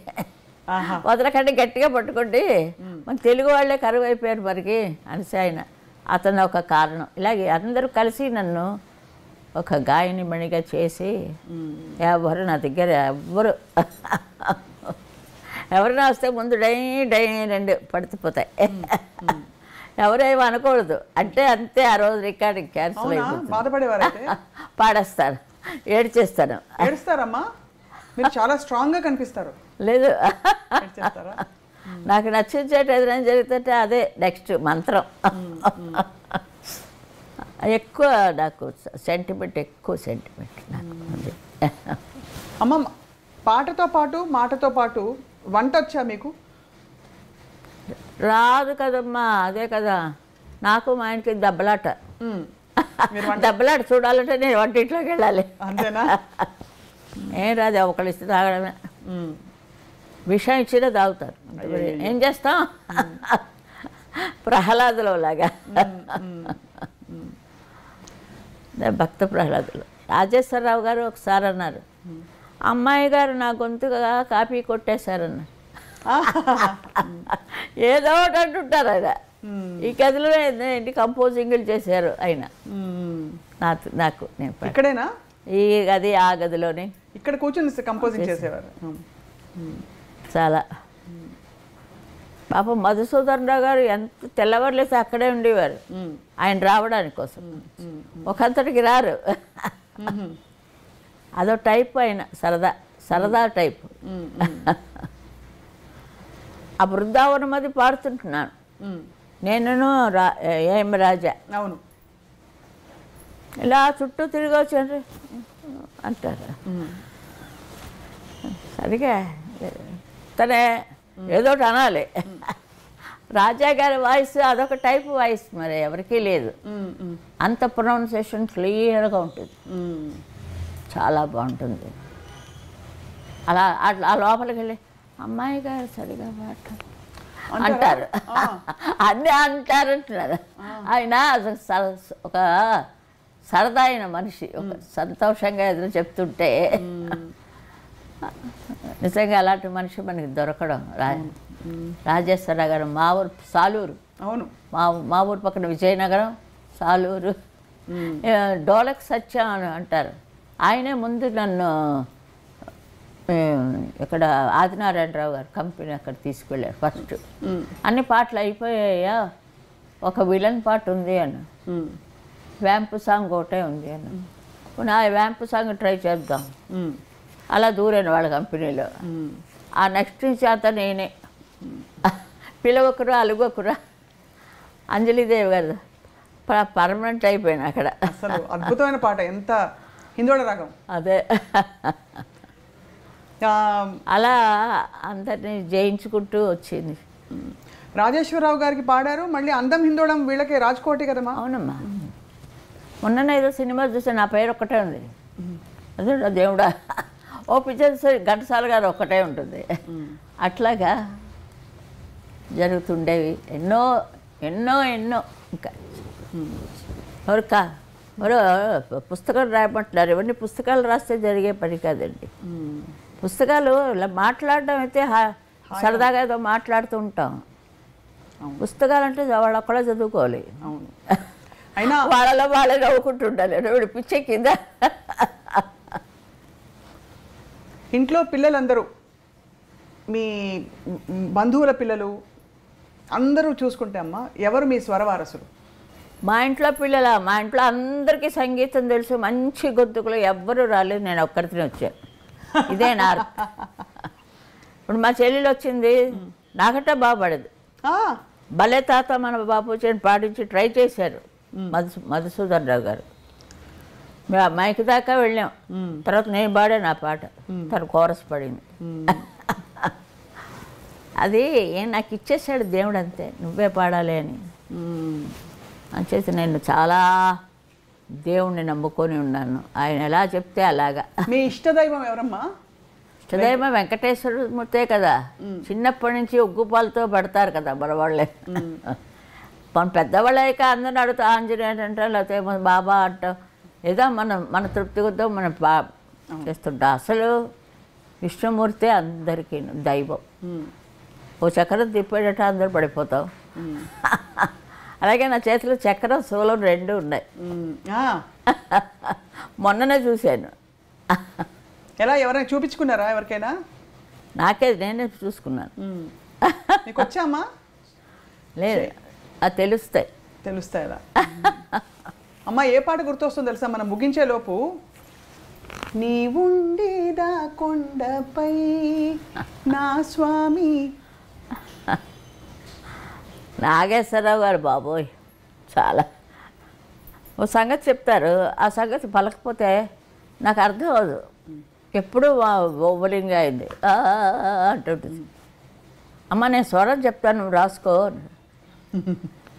వదలకండి, గట్టిగా పట్టుకోండి, మన తెలుగు వాళ్ళే కరువు అయిపోయారు మరికి అనేసి ఆయన. అతను ఒక కారణం. ఇలాగే అందరూ కలిసి నన్ను ఒక గాయని మణిగా చేసి ఎవరు నా దగ్గర ఎవరైనా వస్తే ముందు డై డై 2 పడిపోతాయి. ఎవరేమో అనకూడదు అంటే అంతే. ఆ రోజు రికార్డింగ్ క్యాన్సిల్ అయిపోతుంది. పాడేస్తాను, ఏడ్చేస్తాను. ఏడుస్తారమ్మా? మీరు చాలా స్ట్రాంగ్గా కనిపిస్తారు. లేదు, నాకు నచ్చించేట ఏదైనా జరుగుతుంటే అదే నెక్స్ట్ మంత్రం. ఎక్కువ నాకు సెంటిమెంట్, ఎక్కువ సెంటిమెంట్ నాకు. అమ్మ, పాటతో పాటు మాటతో పాటు వంట వచ్చా మీకు? రాదు కదమ్మా, అదే కదా నాకు మా ఆయనకి దెబ్బలాట. దెబ్బలాట చూడాలంటే నేను వంటింట్లోకి వెళ్ళాలి. అంతేనా? ఏం రాదు, ఒకళ్ళు ఇస్తే తాగడమే. విషయం ఇచ్చినా తాగుతారు. ఏం చేస్తాం, ప్రహ్లాదులో లాగా. భక్త ప్రహ్లాదులు. రాజేశ్వరరావు గారు ఒకసారి అన్నారు, అమ్మాయి గారు నా గొంతుగా కాపీ కొట్టేశారన్నారు. ఏదో ఒకటి అంటుంటారు ఆయన. ఈ కథలో ఏంటి కంపోజింగ్లు చేశారు ఆయన నాకు. నేను ఇక్కడేనా? ఈ గది ఆ గదిలోనే ఇక్కడ కూర్చొని కంపోజింగ్ చేసేవారు. చాలా పాపం మధుసూదన్ రావు గారు ఎంత తెల్లవారులేసి అక్కడే ఉండేవారు ఆయన రావడానికి కోసం. ఒకంతటికి రారు. అదో టైప్ ఆయన, సరదా టైప్. ఆ బృందావనం అది పాడుతుంటున్నాను నేను, ఏం రాజా. అవును. ఇలా చుట్టూ తిరిగి వచ్చారు అంటారు. సరిగా తనే ఏదో ఒకటి అనాలి. రాజా గారి వాయిస్ అదొక టైప్ వాయిస్, మరి ఎవరికీ లేదు. అంత ప్రొనౌన్సియేషన్ క్లియర్గా ఉంటుంది, చాలా బాగుంటుంది. అలా అట్లా లోపలికి వెళ్ళి అమ్మాయి గారు సరిగా మాట్లాడు అంటారు, అన్నీ అంటారంటున్నారు. ఆయన ఒక సరదా అయిన మనిషి, ఒక సంతోషంగా ఎదురు చెప్తుంటే నిజంగా అలాంటి మనిషి మనకి దొరకడం. రాజేశ్వరరావు గారు మా ఊరు సాలూరు. అవును, మా ఊరు పక్కన విజయనగరం, సాలూరు. డోలక్ సత్యం అని అంటారు. ఆయనే ముందు నన్ను ఇక్కడ ఆదినారాయణరావు గారు కంపెనీ అక్కడ తీసుకెళ్ళారు ఫస్ట్. అన్ని పాటలు అయిపోయాయా, ఒక విలన్ పాట ఉంది అన్న, వ్యాంపు సాంగ్ ఒకటే ఉంది అన్న, నా వ్యాంపు సాంగ్ ట్రై చేద్దాం. అలా దూరాను వాళ్ళ కంపెనీలో. ఆ నెక్స్ట్ నుంచి అంతా నేనే, పిలవకురా అలుగకురా, అంజలిదేవి గారు పర్మనెంట్ అయిపోయాను అక్కడ. అసలు అద్భుతమైన పాట, ఎంత హిందోళ రాగం. అదే అలా అందరినీ జయించుకుంటూ వచ్చింది. రాజేశ్వరరావు గారికి పాడారు, మళ్ళీ అందం హిందోళం వీళ్ళకి రాజ్కోటి కదమ్మా. అవునమ్మా, మొన్న ఏదో సినిమా చూస్తే నా పేరు ఒక్కటే ఉంది. అదే దేవుడా, ఓ పిక్చర్ ఘంటసాల గారు ఒక్కటే ఉంటుంది. అట్లాగా జరుగుతుండేవి ఎన్నో ఎన్నో ఎన్నో. ఇంకా మరో పుస్తకాలు రాయమంటున్నారు. ఇవన్నీ పుస్తకాలు రాస్తే జరిగే పని కాదండి. పుస్తకాలు ఇలా మాట్లాడడం అయితే సరదాగా ఏదో మాట్లాడుతూ ఉంటాం. పుస్తకాలు అంటే వాళ్ళు ఒక్కడే చదువుకోవాలి. అవును, అయినా వాళ్ళలో వాళ్ళే నవ్వుకుంటుండాలి. వీడు పిచ్చే కింద. ఇంట్లో పిల్లలందరూ, మీ బంధువుల పిల్లలు అందరూ చూసుకుంటే అమ్మ, ఎవరు మీ స్వరవారసులు? మా ఇంట్లో పిల్లల, మా ఇంట్లో అందరికీ సంగీతం తెలుసు, మంచి గొంతుకులు. ఎవ్వరూ రాలేదు, నేను ఒక్కరితోనే వచ్చాను. ఇదే నా. ఇప్పుడు మా చెల్లెలు వచ్చింది, నాకంటే బాగుపడేది. భలే తాత మన బాపు చేని పాటించి ట్రై చేశారు మధుసూదన్ రావు గారు. మైక్ దాకా వెళ్ళాం, తర్వాత నేను పాడాను ఆ పాట, తను కోరస్ పడింది. అది నాకు ఇచ్చేసాడు దేవుడు, అంతే, నువ్వే పాడాలి అని. అంచేసి నేను చాలా దేవుణ్ణి నమ్ముకొని ఉన్నాను. ఆయన ఎలా చెప్తే అలాగా. మీ ఇష్టదైవం ఎవరమ్మా? ఇష్టదైవం వెంకటేశ్వరమూర్తే కదా. చిన్నప్పటి నుంచి ఉగ్గుపాలతో పడతారు కదా మన వాళ్ళే. మన పెద్దవాళ్ళక అందరిని అడుగుతా ఆంజనేయుడు అంటాం, లేకపోతే బాబా అంటాం, ఏదో మన తృప్తి కొద్దాం మనం చేస్తుంటాం. అసలు విష్ణుమూర్తే అందరికీ దైవం. ఓ చక్రం తిప్పేటట్టు అందరూ పడిపోతాం. అలాగే నా చేతిలో చక్రం శూలం రెండు ఉన్నాయి. మొన్ననే చూశాను. ఎలా, ఎవరైనా చూపించుకున్నారా ఎవరికైనా? నేనే చూసుకున్నాను. మీకు వచ్చామా? లేదు, అది తెలుస్తాయి అలా. అమ్మ, ఏ పాట గుర్తొస్తుందో తెలుసా మనం ముగించే లోపు? నీ ఉండేదా కొండపై నా స్వామి. నాగేశ్వరరావు గారు బాబోయ్, చాలా ఓ సంగతి చెప్తారు. ఆ సంగతి పలకపోతే నాకు అర్థం అవ్వదు. ఎప్పుడూ ఓవలింగ్ అయింది అంటుంటుంది. అమ్మ, నేను స్వరం చెప్తాను, నువ్వు రాసుకో.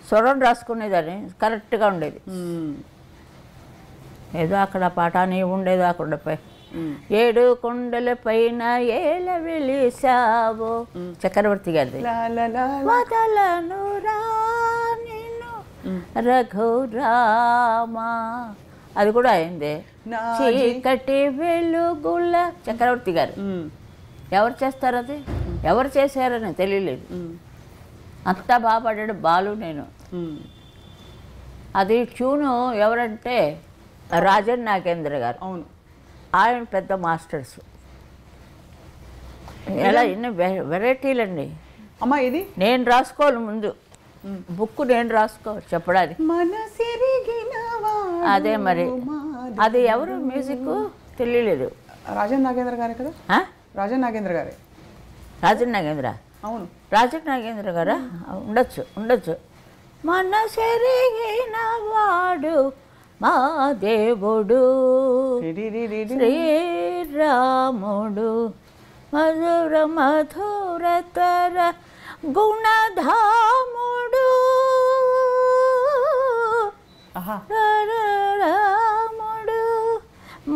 స్వరం రాసుకునేదాన్ని, కరెక్ట్గా ఉండేది. ఏదో అక్కడ పాట నీ ఉండేదో ఆ కొండపై, 7 కొండల పైన ఏల వెలిసావో, చక్రవర్తి గారిది. వదలను రా నిన్ను రఘురామా, అది కూడా అయింది. చీకటి వెలుగుల, చక్రవర్తి గారు. ఎవరు చేస్తారు అది? ఎవరు చేశారని తెలియలేదు. అంతా బాగా పాడాడు బాలు. నేను అది ట్యూను ఎవరంటే రాజన్ నాగేంద్ర గారు. అవును, ఆయన పెద్ద మాస్టర్స్. ఎలా ఎన్ని వెరైటీలండి. అమ్మా, ఇది నేను రాసుకోవాలి ముందు, బుక్ నేను రాసుకోవాలి చెప్పడానికి. అదే మరి, అది ఎవరు మ్యూజిక్ తెలియలేదు. రాజన్ నాగేంద్ర గారే కదా? రాజన్ నాగేంద్ర గారే. రాజన్ నాగేంద్ర, అవును, రాజన్ నాగేంద్ర గారా? ఉండొచ్చు. మన సెరిగిన వాడు మా దేవుడు శ్రీరాముడు మధుర మధురతర గుణధాముడు ఆహా. రాముడు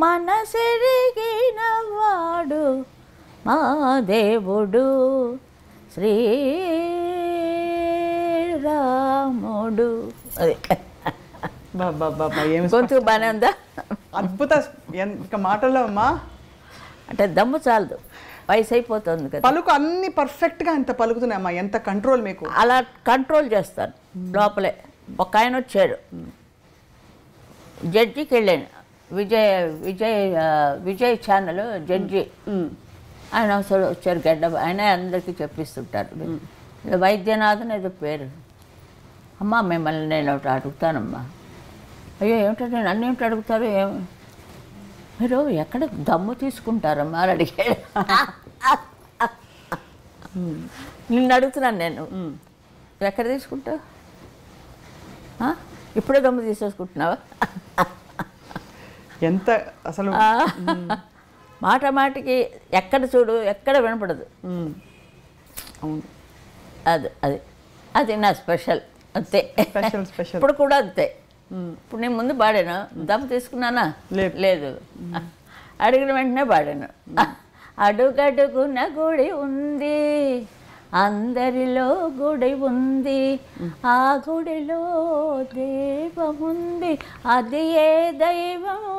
మనసెరిగిన వాడు మా దేవుడు శ్రీరాముడు. అది బాబా ఏం గొంతు బాగానే ఉందా? అద్భుత ఇంకా మాటల్లో అమ్మా అంటే దమ్ము చాలదు, వయసు అయిపోతుంది కదా. పలుకు అన్ని పర్ఫెక్ట్గా ఎంత పలుకుతున్నాయమ్మా, ఎంత కంట్రోల్ మీకు. అలా కంట్రోల్ చేస్తాను లోపలే. ఒక ఆయన వచ్చాడు, జడ్జికి వెళ్ళాను, విజయ్ ఛానల్ జడ్జి. ఆయన అసలు వచ్చారు గడ్డ, ఆయన అందరికీ చెప్పిస్తుంటారు. వైద్యనాథన్ ఏదో పేరు. అమ్మా మిమ్మల్ని నేను ఒకటి అడుగుతానమ్మా. అయ్యో ఏమిటంటే నేను అన్నీ ఏమిటి అడుగుతారు, మీరు ఎక్కడ దమ్ము తీసుకుంటారమ్మా అని అడిగాడు. నిన్ను అడుగుతున్నాను నేను, ఎక్కడ తీసుకుంటావు, ఇప్పుడే దమ్ము తీసేసుకుంటున్నావా? ఎంత అసలు మాట మాటికి ఎక్కడ చూడు ఎక్కడ వినపడదు. అవును, అది అది అది నా స్పెషల్, అంతే. స్పెషల్ ఇప్పుడు కూడా అంతే. ఇప్పుడు నేను ముందు పాడాను, దమ్ము తీసుకున్నానా? లేదు. అడిగిన వెంటనే పాడాను. అడుగడుగున గుడి ఉంది, అందరిలో గుడి ఉంది, ఆ గుడిలో దైవముంది, అది ఏ దైవము,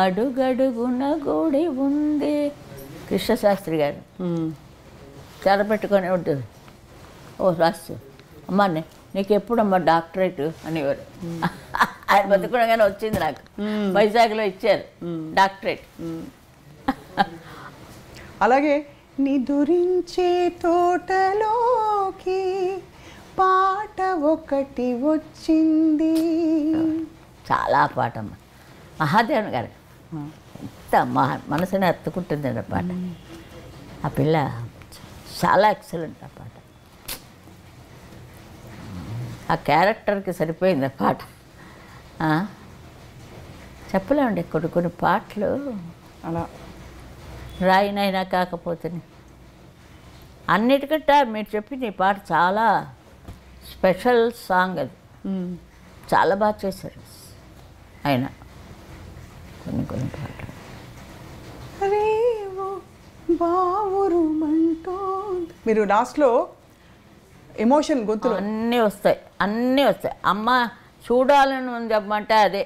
అడుగడుగున గుడి ఉంది. కృష్ణశాస్త్రి గారు చాలా పెట్టుకొని ఉంటుంది. ఓ రాసు అమ్మా నీకు ఎప్పుడమ్మా డాక్టరేట్ అనేవారు. ఆయన బతుకునగానే వచ్చింది నాకు, వైజాగ్లో ఇచ్చారు డాక్టరేట్. అలాగే నిదురించే తోటలోకి పాట ఒకటి వచ్చింది. చాలా పాటమ్మ, మహాదేవన్ గారు ఎంత మనసుని ఎత్తుకుంటుంది ఆ పాట. ఆ పిల్ల చాలా ఎక్సలెంట్ ఆ పాట. ఆ క్యారెక్టర్కి సరిపోయింది ఆ పాట. చెప్పలేమండి కొన్ని పాటలు అలా రాయినైనా కాకపోతే. అన్నిటికంటే మీరు చెప్పింది ఈ పాట చాలా స్పెషల్ సాంగ్. అది చాలా బాగా చేశారు ఆయన కొన్ని పాటలు. మీరు లాస్ట్లో ఎమోషన్ గొంతులు అన్నీ వస్తాయి. అమ్మ చూడాలని ఉంది అమ్మంటే అదే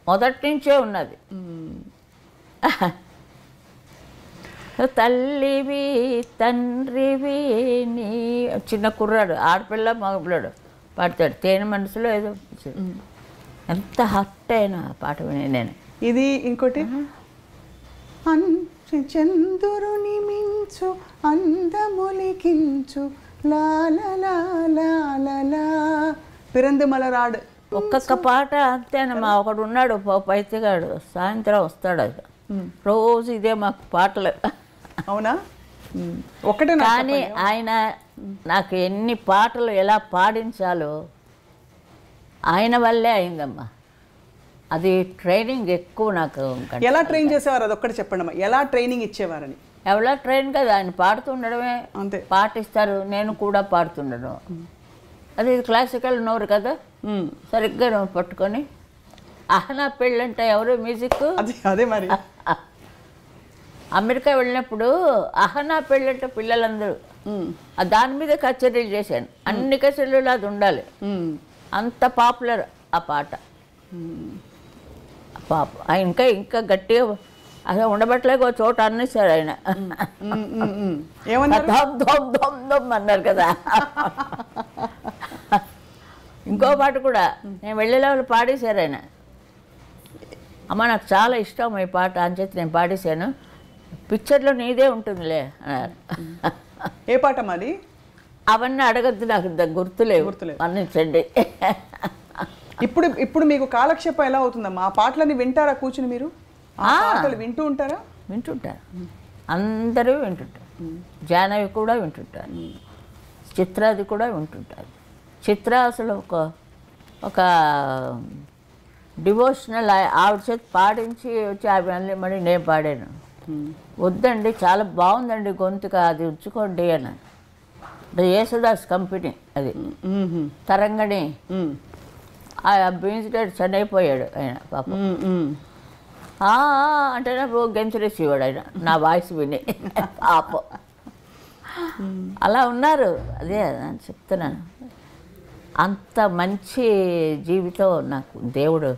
మొదటి నుంచే ఉన్నది. తల్లివి తండ్రివి నీ, చిన్న కుర్రాడు, ఆడపిల్ల మగపిల్లాడు పాడతాడు, తేనె మనసులో ఏదో. ఎంత హర్ట్ అయినా పాట విని నేను. ఇది ఇంకోటి, చంద్రుని మించు అందములికించు లాలా పిరందిమలరాడు. ఒక్కొక్క పాట అంతేనమ్మా. ఒకడు ఉన్నాడు పైతిగాడు, సాయంత్రం వస్తాడు, అది రోజు ఇదే మాకు పాటలు. అవునా? ఒకటే. కానీ ఆయన నాకు ఎన్ని పాటలు ఎలా పాడించాలో ఆయన వల్లే అయిందమ్మా. అది ట్రైనింగ్ ఎక్కువ నాకు. ఎలా ట్రైన్ చేసేవారు అదొక్కటి చెప్పండి అమ్మా, ఎలా ట్రైనింగ్ ఇచ్చేవారని. ఎవరా ట్రైన్ కదా, ఆయన పాడుతుండడమే, అంతే. పాటిస్తారు, నేను కూడా పాడుతుండడం. అది క్లాసికల్ నోరు కదా, సరిగ్గా నోరు పట్టుకొని. అహనా పెళ్ళంటే ఎవరు మ్యూజిక్, అదే మరి. అమెరికా వెళ్ళినప్పుడు అహనా పెళ్ళంటే పిల్లలందరూ దాని మీద కచేరీలు చేశాను. అన్ని కచేరీలు అది ఉండాలి, అంత పాపులర్ ఆ పాట. పాప ఇంకా గట్టిగా అసలు ఉండబట్టలేక ఒక చోట అన్నేసారు ఆయన. దమ్ అన్నారు కదా. ఇంకో పాట కూడా నేను వెళ్ళేలా పాడేశారు ఆయన. అమ్మ నాకు చాలా ఇష్టం ఈ పాట అని చెప్పి నేను పాడేశాను. పిక్చర్లో నీదే ఉంటుందిలే అన్నారు. ఏ పాట మాది? అవన్నీ అడగద్దు, నాకు గుర్తులేవు, అన్నించండి. ఇప్పుడు మీకు కాలక్షేపం ఎలా అవుతుందమ్మా? ఆ పాటలన్నీ వింటారా కూర్చుని మీరు? పాటలు వింటూ ఉంటారా? వింటుంటారు, అందరూ వింటుంటారు. జానవి కూడా వింటుంటారు, చిత్రాది కూడా వింటుంటారు. చిత్ర అసలు ఒక డివోషనల్ ఆవిడ చేత పాడించి వచ్చి ఆమె మళ్ళీ నేను పాడాను. వద్దండి చాలా బాగుందండి గొంతుక, అది ఉంచుకోండి అని. యేసుదాస్ కంపెనీ అది తరంగణి. ఆ బీన్స్డెడ్ చనిపోయాడు ఆయన పాపం. అంటే నాకు గెంతులేసేవాడు ఆయన నా వాయిస్ విని పాపం. అలా ఉన్నారు. అదే అని చెప్తున్నాను. అంత మంచి జీవితం నాకు దేవుడు.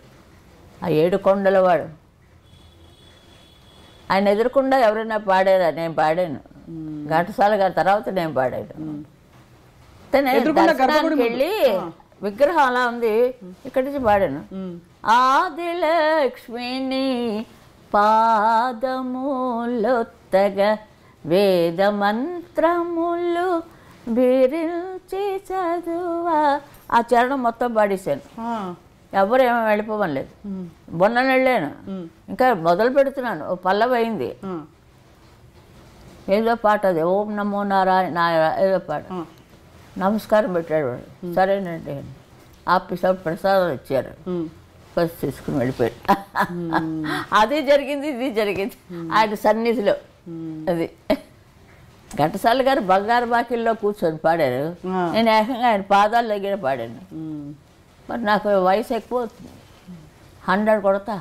ఆ 7 కొండల వాడు. ఆయన ఎదురకుండా ఎవరైనా పాడారా? నేను పాడాను. ఘంటసాల గారి తర్వాత నేను పాడాను. నేను దర్శనానికి వెళ్ళి విగ్రహం అలా ఉంది, ఇక్కడి నుంచి పాడాను. ఆదిలక్ష్మిని పాదములొత్తగా వేద మంత్రములు బిరించి చదువా, ఆ చరణం మొత్తం పాడేశాను. ఎవరు ఏమో వెళ్ళిపోవడం లేదు. మొన్న వెళ్ళాను, ఇంకా మొదలు పెడుతున్నాను. ఓ పల్లవి అయింది. ఏదో పాట అది, ఓం నమో నారాయణ ఏదో పాట. నమస్కారం పెట్టాడు వాడు. సరేనండి ఆఫీసర్ ప్రసాదం ఇచ్చారు. ఫస్ట్ తీసుకుని వెళ్ళిపోయాడు. అది జరిగింది, ఇది జరిగింది ఆయన సన్నిధిలో. అది ఘంటసాల గారు బంగారు బాకిల్లో కూర్చొని పాడారు. నేను ఏకంగా ఆయన పాదాల దగ్గర పాడాను. మరి నాకు వయసు ఎక్కువ అవుతుంది. 100 కొడతా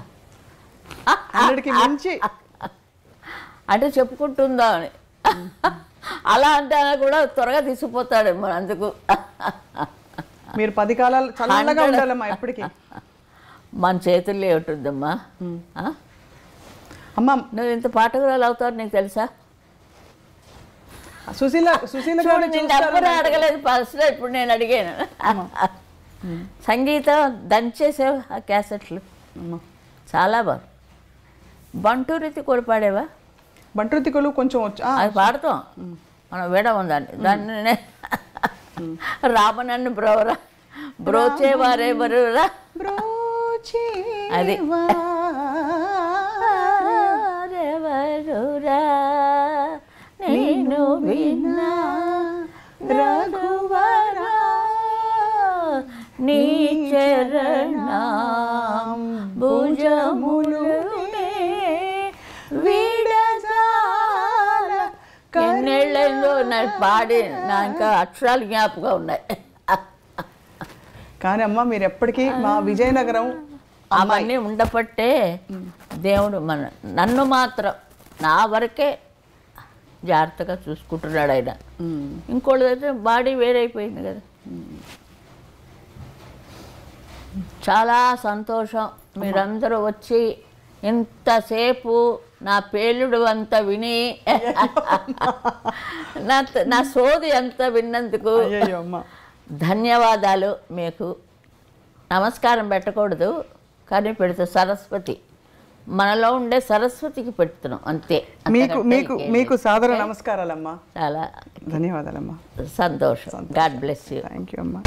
అంటే చెప్పుకుంటుందా అని. అలా అంటే కూడా త్వరగా తీసుకుపోతాడేమో. అందుకు మీరు 10 కాలాలు చల్లగా ఉండాలమ్మా ఎప్పటికీ. మన చేతుల్లో ఏమిటుందమ్మా. అమ్మా నువ్వు ఇంత పాటకురాలు అవుతావు నీకు తెలుసా? సుశీల నేను ఎవ్వరూ అడగలేదు ఫస్ట్లో, ఇప్పుడు నేను అడిగాను. సంగీతం దంచేసావు ఆ క్యాసెట్లు చాలా బాగా. బంటూరితి కూడా పాడేవా? బంటూరితికులు కొంచెం అది పాడతాం మనం, విడవం దాన్ని రామనన్ను బ్రోవరా బ్రోచేవారే బరురా అది వరురా నేను విన్నా రఘువరా నీ చరణం భుజములునే విడజాల. ఎన్నేళ్ళైందో నాకు పాడి నా ఇంకా అక్షరాలు జ్ఞాపకం ఉన్నాయి. కానీ అమ్మ మీరు ఎప్పటికీ మా విజయనగరం అవన్నీ ఉండపట్టే దేవుడు నన్ను మాత్రం నా వరకే జాగ్రత్తగా చూసుకుంటున్నాడు ఆయన. ఇంకోళ్ళైతే బాడీ వేరైపోయింది కదా. చాలా సంతోషం మీరందరూ వచ్చి ఇంతసేపు నా పేలుడు అంత విని నా సోది అంత విన్నందుకు ధన్యవాదాలు. మీకు నమస్కారం పెట్టకూడదు కానీ పెడితే సరస్వతి, మనలో ఉండే సరస్వతికి పెడుతున్నాం అంతే. మీకు సాదర నమస్కారాలమ్మా. చాలా ధన్యవాదాలమ్మా. సంతోషం. God bless you. Thank you అమ్మా.